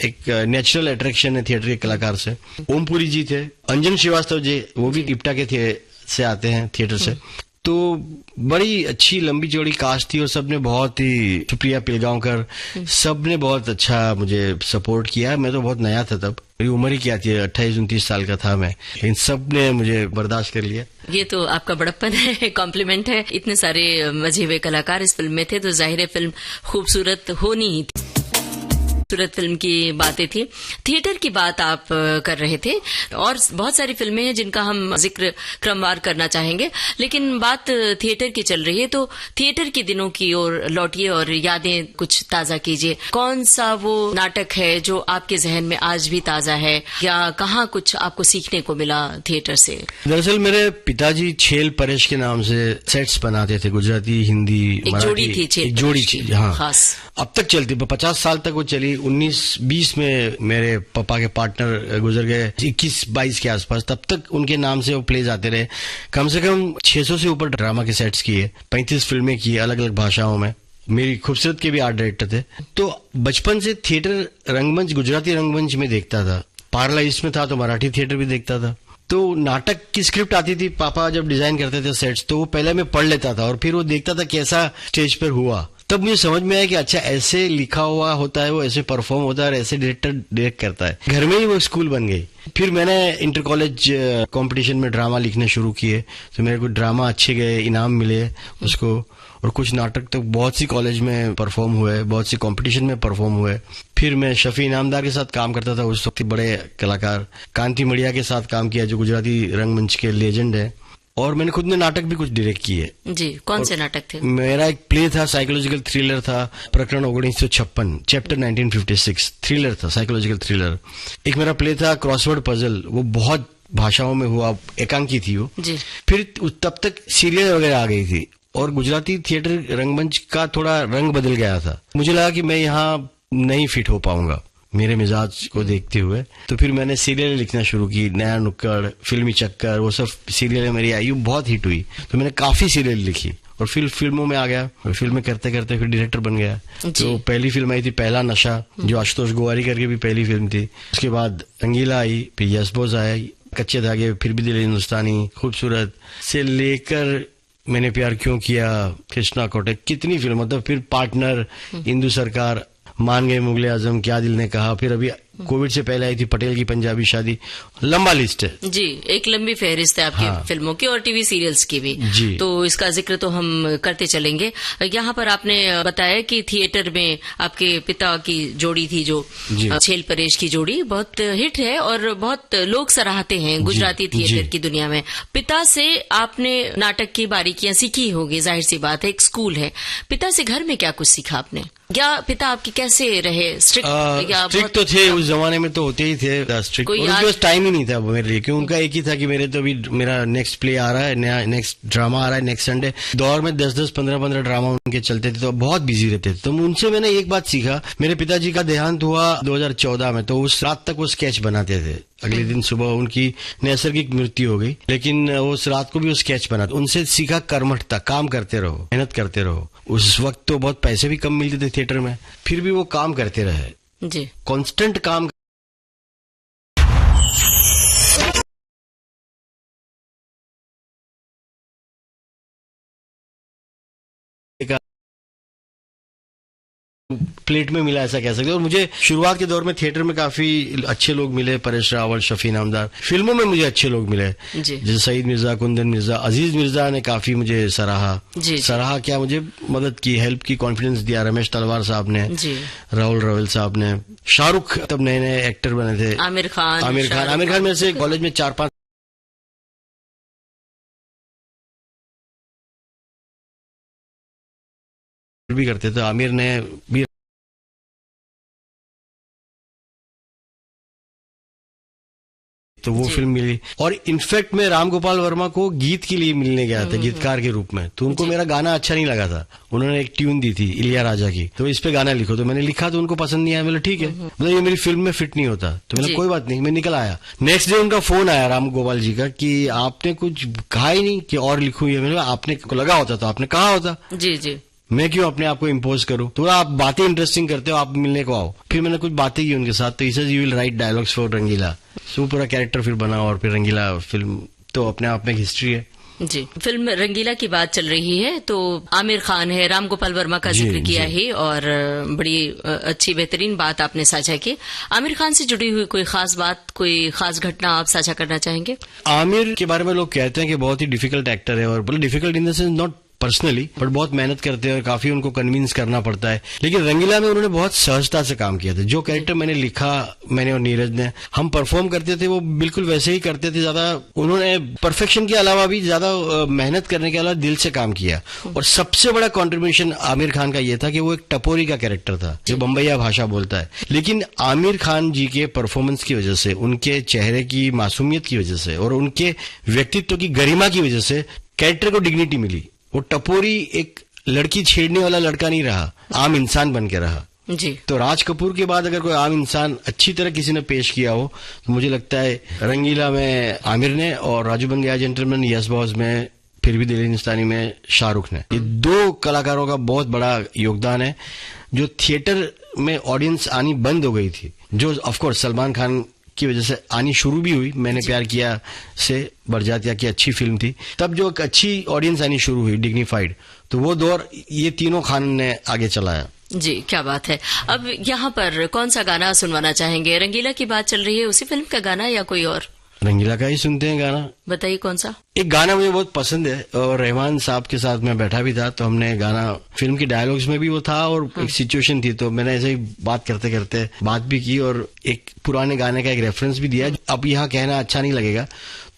एक नेचुरल अट्रैक्शन है थिएटर के कलाकार से। ओमपुरी जी थे, अंजन श्रीवास्तव जी, वो भी इप्टा के से आते हैं थिएटर से। तो बड़ी अच्छी लंबी चौड़ी कास्ट थी और सबने बहुत ही, सुप्रिया पिलगांवकर, सबने बहुत अच्छा मुझे सपोर्ट किया। मैं तो बहुत नया था तब, मेरी उम्र ही क्या थी, 28-29 साल का था मैं, लेकिन सबने मुझे बर्दाश्त कर लिया। ये तो आपका बड़प्पन है, कॉम्प्लीमेंट है। इतने सारे मजे हुए कलाकार इस फिल्म में थे, तो जाहिर है फिल्म खूबसूरत होनी ही थी। खूबसूरत फिल्म की बातें थी, थिएटर की बात आप कर रहे थे, और बहुत सारी फिल्में हैं जिनका हम जिक्र क्रमवार करना चाहेंगे, लेकिन बात थिएटर की चल रही है तो थिएटर के दिनों की ओर लौटिए और यादें कुछ ताजा कीजिए। कौन सा वो नाटक है जो आपके जहन में आज भी ताजा है, या कहाँ कुछ आपको सीखने को मिला थिएटर से? दरअसल मेरे पिताजी छेल परेश के नाम से सेट्स बनाते थे, गुजराती, हिंदी, एक जोड़ी थी छेल एक जोड़ी परेश थी, की, हाँ, खास। अब तक चलती, 50 साल तक वो चली। 1920 में मेरे पापा के पार्टनर गुजर गए, 21-22 के आसपास, तब तक उनके नाम से वो प्लेज आते रहे। कम से कम 600 से ऊपर ड्रामा के सेट्स किए, 35 फिल्में की अलग अलग भाषाओं में। मेरी खूबसूरत के भी आर्ट डायरेक्टर थे। तो बचपन से थिएटर रंगमंच, गुजराती रंगमंच में देखता था, पार्ला ईस्ट में था तो मराठी थिएटर भी देखता था। तो नाटक की स्क्रिप्ट आती थी, पापा जब डिजाइन करते थे सेट्स, तो वो पहले मैं पढ़ लेता था और फिर वो देखता था कैसा स्टेज पर हुआ। तब मुझे समझ में आया कि अच्छा ऐसे लिखा हुआ होता है, वो ऐसे परफॉर्म होता है और ऐसे डायरेक्टर डायरेक्ट करता है। घर में ही वो स्कूल बन गई। फिर मैंने इंटर कॉलेज कंपटीशन में ड्रामा लिखने शुरू किए, तो मेरे को ड्रामा अच्छे गए, इनाम मिले उसको, और कुछ नाटक तो बहुत सी कॉलेज में परफॉर्म हुए, बहुत सी कंपटीशन में परफॉर्म हुए। फिर मैं शफी इनामदार के साथ काम करता था, उस वक्त बड़े कलाकार कांति मड़िया के साथ काम किया, जो गुजराती रंगमंच के लेजेंड है। और मैंने खुद ने नाटक भी कुछ डायरेक्ट किए। जी, कौन से नाटक थे? मेरा एक प्ले था, साइकोलॉजिकल थ्रिलर था, प्रकरण 1956, चैप्टर 1956, थ्रिलर था, साइकोलॉजिकल थ्रिलर। एक मेरा प्ले था क्रॉसवर्ड पजल, वो बहुत भाषाओं में हुआ, एकांकी थी वो जी। फिर तब तक सीरियल वगैरह आ गई थी और गुजराती थिएटर रंगमंच का थोड़ा रंग बदल गया था। मुझे लगा कि मैं यहाँ नहीं फिट हो पाऊंगा मेरे मिजाज को देखते हुए, तो फिर मैंने सीरियल लिखना शुरू की, नया नुक्कड़, फिल्मी चक्कर, वो सब सीरियल मेरी आई, बहुत हिट हुई। तो मैंने काफी सीरियल लिखी और फिर फिल्मों में आ गया, और फिल्में करते करते फिर डायरेक्टर बन गया। तो पहली फिल्म आई थी पहला नशा, जो आशुतोष गोवारी करके भी पहली फिल्म थी। उसके बाद रंगीला आई, फिर यस बॉस आया, कच्चे धागे, फिर भी दिल हिंदुस्तानी, खूबसूरत से लेकर मैंने प्यार क्यों किया, कृष्णा कोटक, कितनी फिल्म, मतलब फिर पार्टनर, इंदु सरकार, मान गए मुगले आजम, क्या दिल ने कहा, फिर अभी कोविड से पहले आई थी पटेल की पंजाबी शादी। लंबा लिस्ट है जी, एक लंबी फहरिस्त है आपकी। हाँ। फिल्मों की और टीवी सीरियल्स की भी जी। तो इसका जिक्र तो हम करते चलेंगे। यहाँ पर आपने बताया कि थिएटर में आपके पिता की जोड़ी थी, जो छेल परेश की जोड़ी, बहुत हिट है और बहुत लोग सराहते हैं गुजराती थिएटर की दुनिया में। पिता से आपने नाटक की बारीकियां सीखी होगी, जाहिर सी बात है, एक स्कूल है। पिता से घर में क्या कुछ सीखा आपने, या पिता आपकी कैसे रहे? स्ट्रिक्ट तो थे उस जमाने में, तो होते ही थे स्ट्रिक्ट, और उनके पास टाइम ही नहीं था मेरे लिए, क्योंकि उनका एक ही था कि मेरे तो अभी मेरा नेक्स्ट प्ले आ रहा है, नया नेक्स्ट ड्रामा आ रहा है नेक्स्ट संडे। दौर में 10-10, 15-15 ड्रामा उनके चलते थे, तो बहुत बिजी रहते थे। तो उनसे मैंने एक बात सीखा, मेरे पिताजी का देहांत हुआ 2014 में, तो उस रात तक वो स्केच बनाते थे। अगले दिन सुबह उनकी नैसर्गिक मृत्यु हो गई, लेकिन उस रात को भी वो स्केच बनाते। उनसे सीखा कर्मठता, काम करते रहो, मेहनत करते रहो। उस वक्त तो बहुत पैसे भी कम मिलते थे थिएटर में, फिर भी वो काम करते रहे जी, कांस्टेंट काम। प्लेट में मिला, ऐसा कह सकते हैं। और मुझे शुरुआत के दौर में थिएटर में काफी अच्छे लोग मिले, परेश रावल, शफी इनामदार। फिल्मों में मुझे अच्छे लोग मिले, जैसे सईद मिर्जा, कुंदन मिर्जा, अजीज मिर्जा ने काफी मुझे सराहा क्या, मुझे मदद की, हेल्प की, कॉन्फिडेंस दिया। रमेश तलवार साहब ने, राहुल रवेल साहब ने, शाहरुख तब नए नए एक्टर बने थे, आमिर खान मेरे से कॉलेज में 4-5 भी करते थे। आमिर ने भी तो वो फिल्म मिली। और इनफैक्ट मैं राम गोपाल वर्मा को गीत के लिए मिलने गया था, गीतकार के रूप में। तो उनको मेरा गाना अच्छा नहीं लगा था, उन्होंने एक ट्यून दी थी इलिया राजा की, तो इस पे गाना लिखो। तो मैंने लिखा, तो उनको पसंद नहीं आया। बोले ठीक है, मतलब ये मेरी फिल्म में फिट नहीं होता। तो मैंने कोई बात नहीं, मैं निकल आया। नेक्स्ट डे उनका फोन आया राम गोपाल जी का कि आपने कुछ कहा ही नहीं कि और लिखूं ये। मैंने आपने लगा होता तो आपने कहा होता। जी। मैं क्यों अपने आप को इम्पोज करूं, तो आप बातें इंटरेस्टिंग करते हो, आप मिलने को आओ। फिर मैंने कुछ बातें की उनके साथ, तो he said you will write dialogues for Rangeela. So पूरा कैरेक्टर फिर बना और फिर रंगीला फिल्म तो अपने आप में एक हिस्ट्री है। जी, फिल्म रंगीला की बात चल रही है तो आमिर खान है, राम गोपाल वर्मा का जिक्र किया ही, और बड़ी अच्छी बेहतरीन बात आपने साझा की। आमिर खान से जुड़ी हुई कोई खास बात, कोई खास घटना आप साझा करना चाहेंगे? आमिर के बारे में लोग कहते हैं कि बहुत ही डिफिकल्ट एक्टर है, और मतलब difficult in the sense not personally, but बहुत मेहनत करते हैं और काफी उनको कन्विंस करना पड़ता है। लेकिन रंगीला में उन्होंने बहुत सहजता से काम किया था। जो कैरेक्टर मैंने लिखा, मैंने और नीरज ने, हम परफॉर्म करते थे वो बिल्कुल वैसे ही करते थे। ज्यादा उन्होंने परफेक्शन के अलावा भी ज्यादा मेहनत करने के अलावा दिल से काम किया। और सबसे बड़ा कॉन्ट्रीब्यूशन आमिर खान का ये था कि वो एक टपोरी का कैरेक्टर था जो बम्बईया भाषा बोलता है। लेकिन आमिर खान जी के परफॉर्मेंस की वजह से, उनके चेहरे की मासूमियत की वजह से और उनके व्यक्तित्व की गरिमा की वजह से कैरेक्टर को डिग्निटी मिली। वो टपोरी एक लड़की छेड़ने वाला लड़का नहीं रहा, आम इंसान बन के रहा। जी। तो राज कपूर के बाद अगर कोई आम इंसान अच्छी तरह किसी ने पेश किया हो तो मुझे लगता है रंगीला में आमिर ने, और राजू बन गया जेंटलमैन, यस बॉस में, फिर भी दिल हिंदुस्तानी में शाहरुख ने। ये दो कलाकारों का बहुत बड़ा योगदान है। जो थिएटर में ऑडियंस आनी बंद हो गई थी, जो ऑफकोर्स सलमान खान की वजह से आनी शुरू भी हुई, मैंने प्यार किया से बरजातिया की अच्छी फिल्म थी, तब जो एक अच्छी ऑडियंस आनी शुरू हुई, डिग्निफाइड, तो वो दौर ये तीनों खान ने आगे चलाया। जी, क्या बात है। अब यहाँ पर कौन सा गाना सुनवाना चाहेंगे? रंगीला की बात चल रही है, उसी फिल्म का गाना या कोई और? रंगीला का ही सुनते हैं गाना। बताइए कौन सा? एक गाना मुझे बहुत पसंद है, और रहमान साहब के साथ मैं बैठा भी था, तो हमने गाना, फिल्म की डायलॉग्स में भी वो था और एक सिचुएशन थी, तो मैंने ऐसे ही बात करते करते बात भी की और एक पुराने गाने का एक रेफरेंस भी दिया। अब यहाँ कहना अच्छा नहीं लगेगा,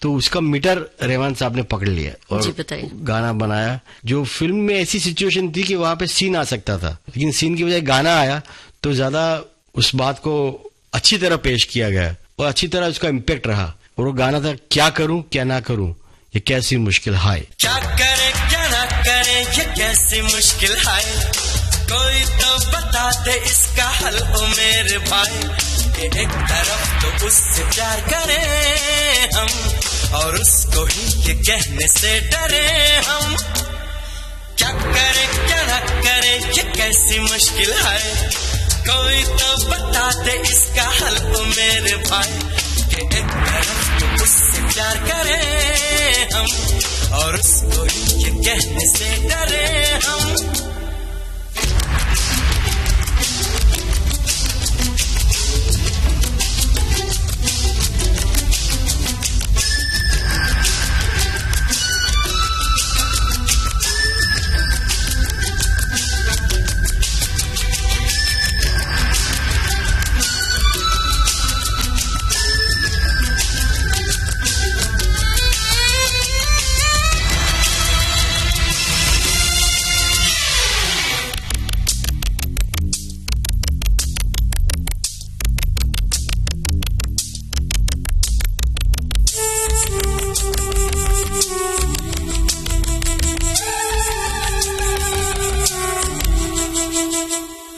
तो उसका मीटर रहमान साहब ने पकड़ लिया और गाना बनाया। जो फिल्म में ऐसी सिचुएशन थी कि वहां पे सीन आ सकता था, लेकिन सीन की बजाय गाना आया, तो ज्यादा उस बात को अच्छी तरह पेश किया गया और अच्छी तरह उसका इम्पैक्ट रहा। और वो गाना था, क्या करूं क्या ना करूं ये कैसी मुश्किल हाय। क्या करे क्या ना करे ये कैसी मुश्किल हाय, कोई तो बता दे इसका हल ओ मेरे भाई। कि एक तरफ तो उससे प्यार करें हम, और उसको ही ये कहने से डरे हम। क्या करे क्या ना करे ये कैसी मुश्किल हाय, कोई तो बता दे इसका हल ओ मेरे भाई। कि एक तरफ तो उससे प्यार करें हम, और उसको ये कहने से डरे हम।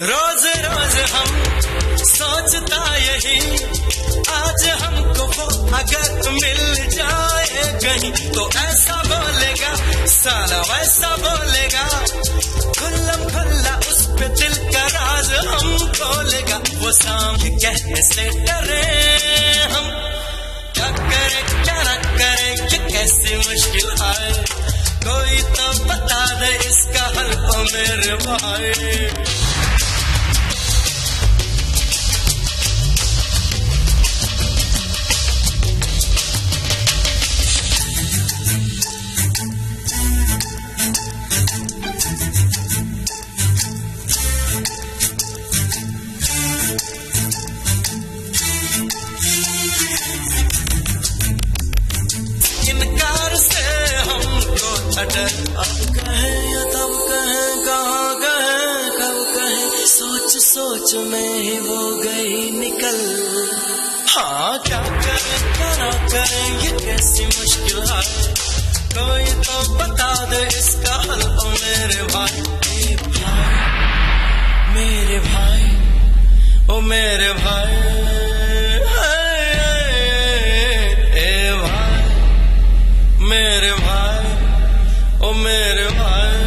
रोज रोज हम सोचता यही, आज हमको वो अगर मिल जाए कहीं, तो ऐसा बोलेगा साला वैसा बोलेगा, खुल्लम खुल्ला उस पे दिल का राज हम खोलेगा। वो सामने कहने से डरे हम। क्या करे क्या ना करे ये कैसी मुश्किल है, कोई तो बता दे इसका हल ओ मेरे भाई। इनकार से हमको अडर, अब कहे या तब कहे, कहाँ कहे कब कहे, सोच सोच में ही वो गई निकल। हाँ क्या करे क्या ना करे ये कैसी मुश्किल है, कोई तो बता दे इसका हल ओ मेरे भाई। ए भाई मेरे भाई ओ मेरे भाई, मेरे भाई ओ मेरे भाई।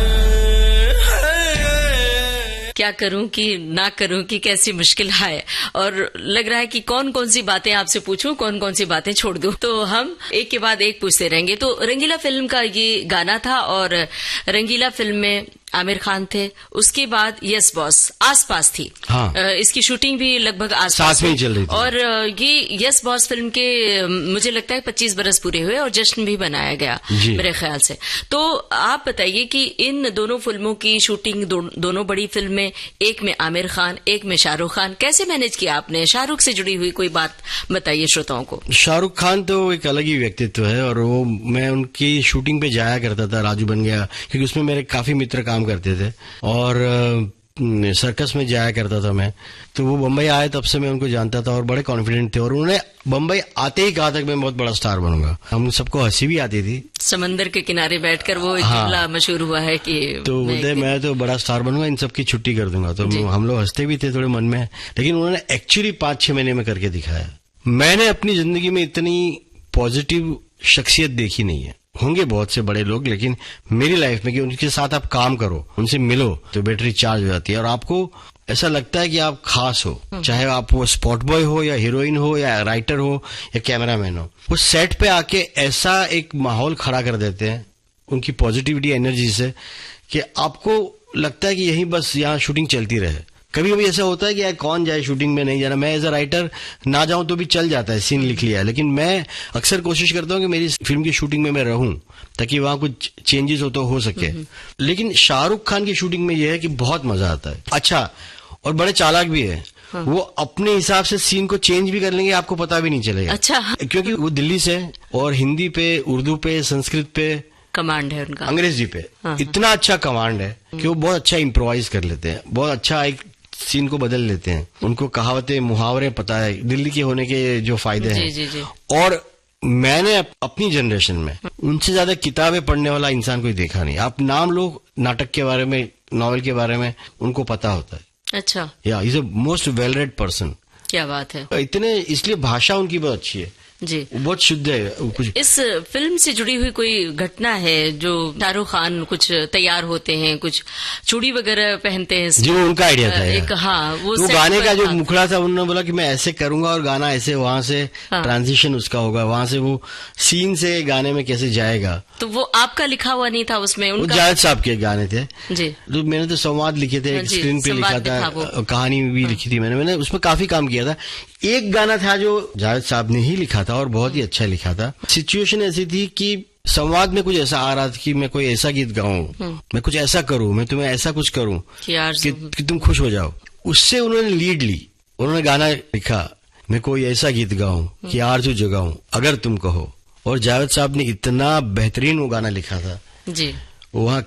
क्या करूं कि ना करूं कि कैसी मुश्किल है, और लग रहा है कि कौन कौन सी बातें आपसे पूछूं, कौन कौन सी बातें छोड़ दूं। तो हम एक के बाद एक पूछते रहेंगे। तो रंगीला फिल्म का ये गाना था, और रंगीला फिल्म में आमिर खान थे, उसके बाद यस बॉस आसपास थी। हाँ। इसकी शूटिंग भी लगभग आसपास साथ में ही चल रही थी। और ये यस बॉस फिल्म के मुझे लगता है 25 बरस पूरे हुए और जश्न भी बनाया गया मेरे ख्याल से। तो आप बताइए कि इन दोनों फिल्मों की शूटिंग, दोनों बड़ी फिल्में, एक में आमिर खान एक में शाहरुख खान, कैसे मैनेज किया आपने? शाहरुख से जुड़ी हुई कोई बात बताइए श्रोताओं को। शाहरुख खान तो एक अलग ही व्यक्तित्व है, और वो मैं उनकी शूटिंग पे जाया करता था, राजू बन गया, क्योंकि उसमें मेरे काफी मित्र काम करते थे, और सर्कस में जाया करता था मैं। तो वो बम्बई आए तब से मैं उनको जानता था और बड़े कॉन्फिडेंट थे, और उन्होंने बम्बई आते ही कहा था कि मैं बहुत बड़ा स्टार बनूंगा। हम सबको हंसी भी आती थी, समंदर के किनारे बैठकर वो एक जुमला मशहूर हुआ है कि तो बोलते मैं तो बड़ा स्टार बनूंगा, इन सबकी छुट्टी कर दूंगा। तो हम लोग हंसते भी थे थोड़े मन में, लेकिन उन्होंने एक्चुअली 5-6 महीने में करके दिखाया। मैंने अपनी जिंदगी में इतनी पॉजिटिव शख्सियत देखी नहीं है। होंगे बहुत से बड़े लोग, लेकिन मेरी लाइफ में कि उनके साथ आप काम करो, उनसे मिलो, तो बैटरी चार्ज हो जाती है और आपको ऐसा लगता है कि आप खास हो, चाहे आप वो स्पॉट बॉय हो या हीरोइन हो या राइटर हो या कैमरामैन हो। वो सेट पे आके ऐसा एक माहौल खड़ा कर देते हैं उनकी पॉजिटिविटी एनर्जी से कि आपको लगता है कि यही बस यहाँ शूटिंग चलती रहे। कभी कभी ऐसा होता है कि यार कौन जाए शूटिंग में, नहीं जाना। मैं एज अ राइटर ना जाऊं तो भी चल जाता है, सीन लिख लिया है, लेकिन मैं अक्सर कोशिश करता हूं कि मेरी फिल्म की शूटिंग में मैं रहूं ताकि वहां कुछ चेंजेस हो सके। लेकिन शाहरुख खान की शूटिंग में यह है कि बहुत मजा आता है। अच्छा, और बड़े चालाक भी है। वो अपने हिसाब से सीन को चेंज भी कर लेंगे, आपको पता भी नहीं चलेगा। अच्छा, क्योंकि वो दिल्ली से, और हिंदी पे, उर्दू पे, संस्कृत पे कमांड है उनका, अंग्रेजी पे इतना अच्छा कमांड है कि वो बहुत अच्छा इम्प्रोवाइज कर लेते हैं, बहुत अच्छा एक सीन को बदल लेते हैं। उनको कहावतें, मुहावरे पता है, दिल्ली के होने के जो फायदे हैं। जी। और मैंने अपनी जनरेशन में उनसे ज्यादा किताबें पढ़ने वाला इंसान कोई देखा नहीं। आप नाम लो नाटक के बारे में, नॉवेल के बारे में, उनको पता होता है। अच्छा, या is a most well read person. क्या बात है। इतने, इसलिए भाषा उनकी बहुत अच्छी है जी, बहुत शुद्ध है। कुछ इस फिल्म से जुड़ी हुई कोई घटना है जो शाहरुख खान कुछ तैयार होते हैं, कुछ चूड़ी वगैरह पहनते हैं, जो उनका आइडिया था एक, वो गाने का जो मुखड़ा था, उन्होंने बोला कि मैं ऐसे करूंगा और गाना ऐसे, वहां से ट्रांजिशन उसका होगा, वहां से वो सीन से गाने में कैसे जाएगा। तो वो आपका लिखा हुआ नहीं था उसमें? वो जावेद साहब के गाने थे जी। तो मैंने तो संवाद लिखे थे, स्क्रीन पे लिखा था, कहानी भी लिखी थी मैंने उसमें काफी काम किया था। एक गाना था जो जावेद साहब ने ही लिखा था और बहुत ही अच्छा लिखा था। सिचुएशन ऐसी थी कि संवाद में कुछ ऐसा आ रहा था कि मैं कोई ऐसा गीत गाऊं, मैं कुछ ऐसा करूं, मैं तुम्हें ऐसा कुछ करूं कि तुम खुश हो जाओ। उससे उन्होंने लीड ली, उन्होंने गाना लिखा, मैं कोई ऐसा गीत गाऊं कि आरज़ू जगाऊं अगर तुम कहो। और जावेद साहब ने इतना बेहतरीन वो गाना लिखा था जी। वहाँ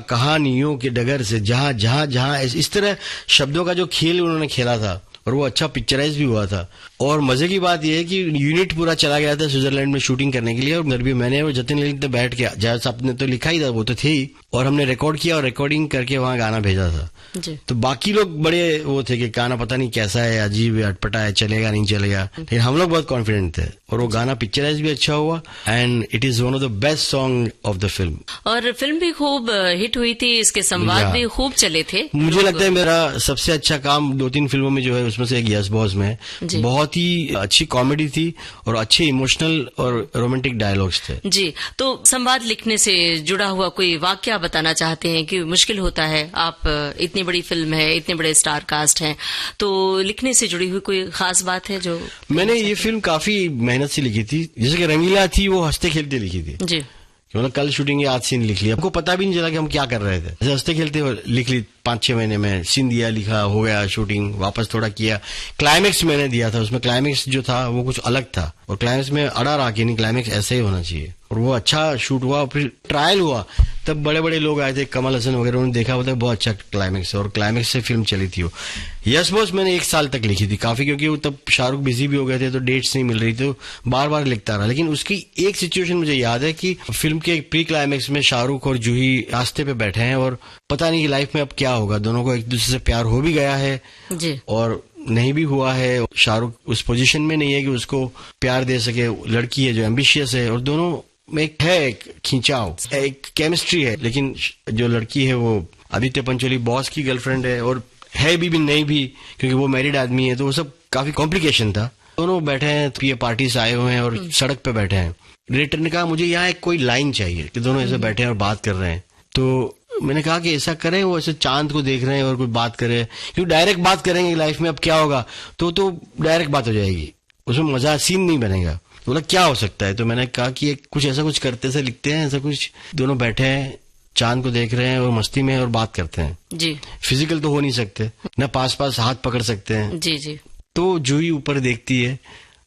कहानियों के डगर से जहाँ जहाँ जहाँ इस तरह शब्दों का जो खेल उन्होंने खेला था, और वो अच्छा पिक्चराइज भी हुआ था। और मजे की बात यह है कि यूनिट पूरा चला गया था स्विट्जरलैंड में शूटिंग करने के लिए, और भी मैंने और जतिन ललित बैठ के, जावेद साहब ने तो लिखा ही था, वो तो थे ही, और हमने रिकॉर्ड किया और रिकॉर्डिंग करके वहाँ गाना भेजा था जी। तो बाकी लोग बड़े वो थे कि गाना पता नहीं कैसा है, अजीब है, अटपटा है, चलेगा नहीं चलेगा, लेकिन हम लोग बहुत कॉन्फिडेंट थे और वो गाना पिक्चराइज भी अच्छा हुआ, and it is one of the best song of the film. और फिल्म भी खूब हिट हुई थी, इसके संवाद भी खूब चले थे। मुझे लगता है मेरा सबसे अच्छा काम 2-3 फिल्मों में जो है, उसमें से एक यस बॉस में बहुत ही अच्छी कॉमेडी थी और अच्छे इमोशनल और रोमांटिक डायलॉग्स थे जी। तो संवाद लिखने से जुड़ा हुआ कोई वाकया बताना चाहते हैं कि मुश्किल होता है, आप इतनी बड़ी फिल्म है, इतने बड़े स्टार कास्ट हैं, तो लिखने से जुड़ी हुई कोई खास बात है जो? मैंने ये फिल्म काफी मेहनत से लिखी थी, जैसे कि रंगीला थी वो हंसते खेलते लिखी थी जी। मतलब कल शूटिंग आज सीन लिख लिया, हमको पता भी नहीं चला कि हम क्या कर रहे थे, जैसे हंसते खेलते लिख ली। 5-6 महीने में सीन दिया, लिखा, हो गया, शूटिंग वापस थोड़ा किया। क्लाइमेक्स मैंने दिया था, उसमें क्लाइमेक्स जो था वो कुछ अलग था, और क्लाइमेक्स में अड़ा रहा कि नहीं क्लाइमेक्स ऐसे ही होना चाहिए, और वो अच्छा शूट हुआ। फिर ट्रायल हुआ, तब बड़े बड़े लोग आए थे, कमल हसन वगैरह, उन्होंने देखा होता है बहुत अच्छा क्लाइमेक्स, और क्लाइमेक्स से फिल्म चली थी वो। यस बॉस मैंने 1 साल तक लिखी थी काफी, क्योंकि वो तब शाहरुख बिजी भी हो गए थे तो डेट्स नहीं मिल रही, तो बार बार लिखता रहा। लेकिन उसकी एक सिचुएशन मुझे याद है कि फिल्म के प्री क्लाइमेक्स में शाहरुख और जूही रास्ते पे बैठे हैं और पता नहीं कि लाइफ में अब क्या होगा, दोनों को एक दूसरे से प्यार हो भी गया है जी। और नहीं भी हुआ है, शाहरुख उस पोजीशन में नहीं है कि उसको प्यार दे सके, लड़की है जो एम्बिशियस है, और दोनों में एक खिंचाव, एक केमिस्ट्री है। लेकिन जो लड़की है वो आदित्य पंचोली बॉस की गर्लफ्रेंड है, और है भी नहीं भी, क्योंकि वो मैरिड आदमी है, तो वो सब काफी कॉम्प्लिकेशन था। दोनों बैठे हैं, ये पार्टी से आए हुए हैं और सड़क पे बैठे हैं। डायरेक्टर ने कहा मुझे यहाँ एक कोई लाइन चाहिए कि दोनों ऐसे बैठे हैं और बात कर रहे हैं। तो मैंने कहा कि ऐसा करें, वो ऐसे चांद को देख रहे हैं और कोई बात करे, क्योंकि डायरेक्ट बात करेंगे लाइफ में अब क्या होगा, तो डायरेक्ट बात हो जाएगी, उसमें मजा सीन नहीं बनेगा। बोला क्या हो सकता है, तो मैंने कहा कि कुछ ऐसा कुछ करते से लिखते हैं, ऐसा कुछ दोनों बैठे हैं, चांद को देख रहे हैं और मस्ती में और बात करते हैं जी। फिजिकल तो हो नहीं सकते, न पास हाथ पकड़ सकते हैं जी जी। तो जूही ऊपर देखती है,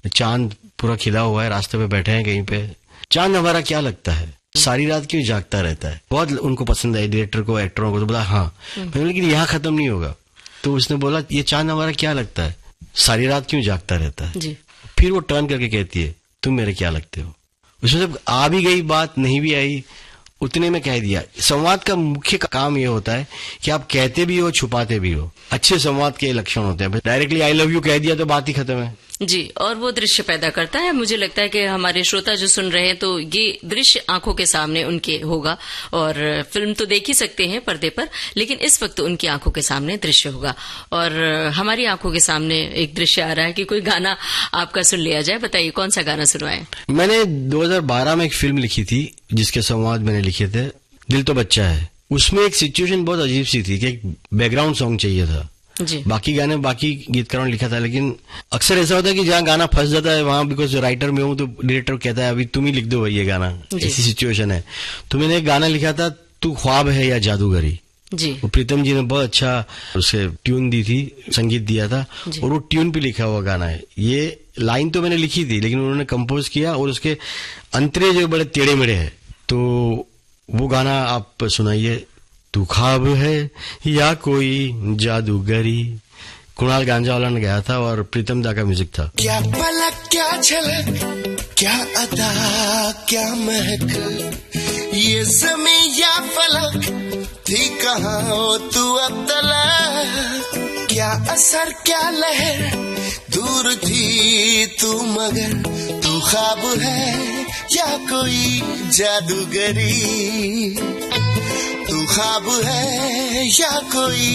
चांद पूरा खिला हुआ है, रास्ते पे बैठे हैं कहीं पे। चांद हमारा क्या लगता है, सारी रात क्यों जागता रहता है। बहुत उनको पसंद आई डायरेक्टर को, एक्टरों को। तो बोला हाँ, लेकिन यहाँ खत्म नहीं होगा। तो उसने बोला ये चांद हमारा क्या लगता है, सारी रात क्यों जागता रहता है जी। फिर वो टर्न करके कहती है तुम मेरे क्या लगते हो। उसमें जब आ भी गई बात, नहीं भी आई, उतने में कह दिया। संवाद का मुख्य काम ये होता है कि आप कहते भी हो, छुपाते भी हो। अच्छे संवाद के लक्षण होते हैं। डायरेक्टली आई लव यू कह दिया तो बात ही खत्म है जी। और वो दृश्य पैदा करता है। मुझे लगता है कि हमारे श्रोता जो सुन रहे हैं, तो ये दृश्य आंखों के सामने उनके होगा, और फिल्म तो देख ही सकते हैं पर्दे पर, लेकिन इस वक्त उनकी आंखों के सामने दृश्य होगा। और हमारी आंखों के सामने एक दृश्य आ रहा है कि कोई गाना आपका सुन लिया जाए। बताइए कौन सा गाना सुनवाएं। मैंने 2012 में एक फिल्म लिखी थी जिसके संवाद मैंने लिखे थे, दिल तो बच्चा है। उसमें एक सिचुएशन बहुत अजीब सी थी कि एक बैकग्राउंड सॉन्ग चाहिए था जी। बाकी गाने बाकी गीतकारों ने लिखा था, लेकिन अक्सर ऐसा होता है कि जहाँ गाना फंस जाता है वहां, बिकॉज राइटर में हूँ तो डायरेक्टर कहता है अभी तुम ही लिख दो भाई ये गाना, ऐसी सिचुएशन है। तो मैंने एक गाना लिखा था, तू ख्वाब है या जादूगरी जी। वो प्रीतम जी ने बहुत अच्छा उसे ट्यून दी थी, संगीत दिया था, और वो ट्यून पे लिखा हुआ गाना है। ये लाइन तो मैंने लिखी थी, लेकिन उन्होंने कंपोज किया, और उसके अंतरे जो बड़े टेढ़े मेढ़े है। तो वो गाना आप सुनाइए, तू ख्वाब है या कोई जादूगरी। कुणाल गांजावाला ने गाया था और प्रीतम दा का म्यूजिक था। क्या पलक क्या झलक, क्या अदा क्या महक, ये ज़मीं या फलक थी कहाँ हो तू अब तलक। क्या असर क्या लहर, दूर थी तू मगर, तू ख्वाब है या कोई जादूगरी। तू ख्वाब है या कोई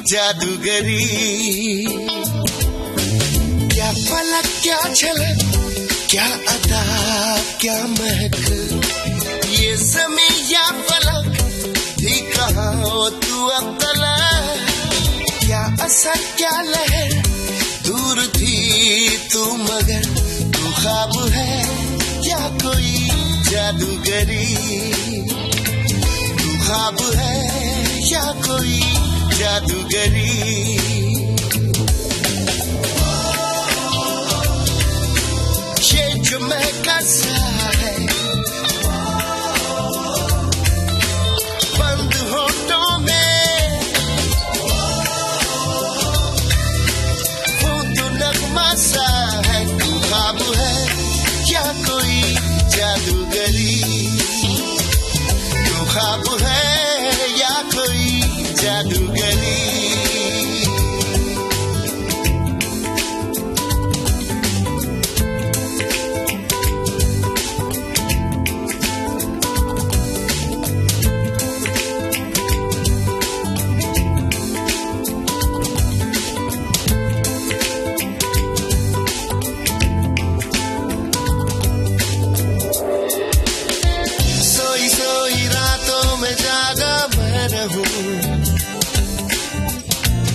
जादूगरी। क्या पलक क्या झलक, क्या अदा क्या महक, ये ज़मीं या फलक थी कहाँ हो तू अब तलक। क्या असर क्या लहर, दूर थी तू मगर, तू ख्वाब है या कोई जादूगरी। ख्वाब है या कोई जादूगरी। ये जो महका सा है, बंद होठों में, वो तो नगमा सा है। तू ख्वाब है या कोई जादूगरी। तू ख्वाब है या कोई जादूगरी। सोई सोई रातों में जागा मैं रहूं,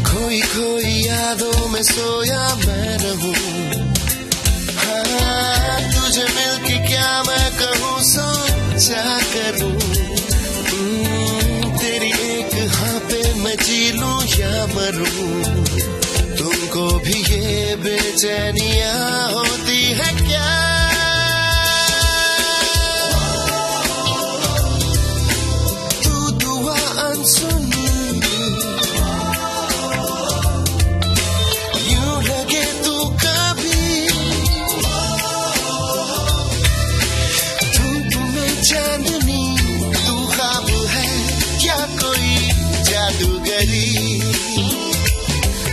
खोई खोई यादों में सोया मैं रहूं। हाँ तुझे मिलके क्या मैं कहूँ, सोचा करूं। तेरी एक हाँ पे मैं जी लूं या मरूं। तुमको भी ये बेचैनियां होती है क्या। यूं लगे तू कभी, धूप में चांदनी। तू ख्वाब है क्या कोई जादूगरी।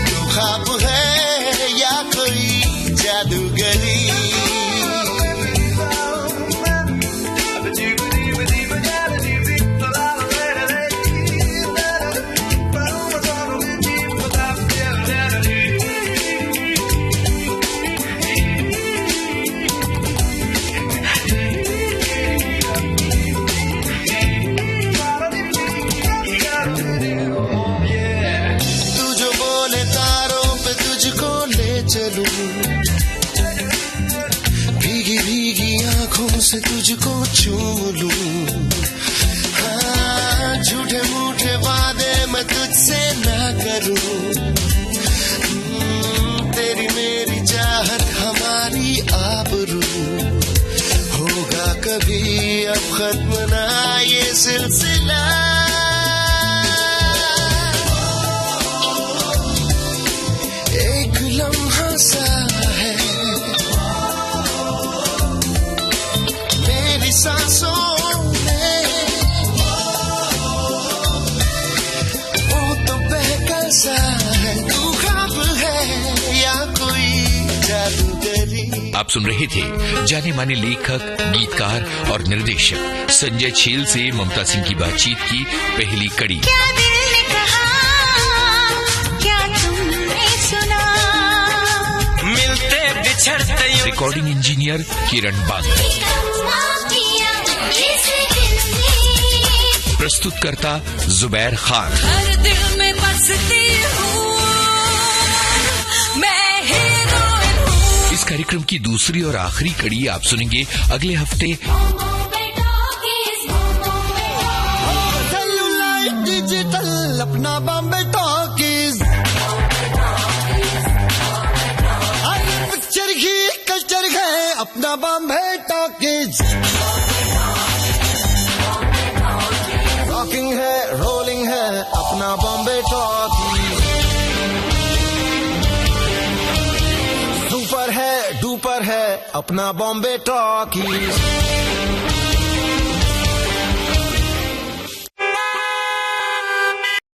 तू ख्वाब है या कोई जादूगरी। लूं। हाँ, झूठे मूठे वादे मैं तुझसे ना करूं। तेरी मेरी चाहत हमारी आबरू, होगा कभी अब खत्म ना ये सिलसिला। एक लम्हा सा है मेरी सांसों में, वो तो बहका सा है, तू ख्वाब है या कोई जादूगरी। आप सुन रहे थे जाने माने लेखक, गीतकार और निर्देशक संजय छेल से ममता सिंह की बातचीत की पहली कड़ी। क्या दिल ने कहा, क्या तुमने सुना, मिलते बिछड़ते यूं रिकॉर्डिंग इंजीनियर किरण बाग, प्रस्तुतकर्ता जुबैर खान। हर दिल में बसती हूँ मैं, हीरोइन हूँ। इस कार्यक्रम की दूसरी और आखिरी कड़ी आप सुनेंगे अगले हफ्ते। सेलुलाइट डिजिटल अपना बॉम्बे टॉकीज, पिक्चर ही कल्चर है अपना बॉम्बे टॉकीज। रॉकिंग है रोलिंग है अपना बॉम्बे टॉकीज। सुपर है डुपर है अपना बॉम्बे टॉकीज।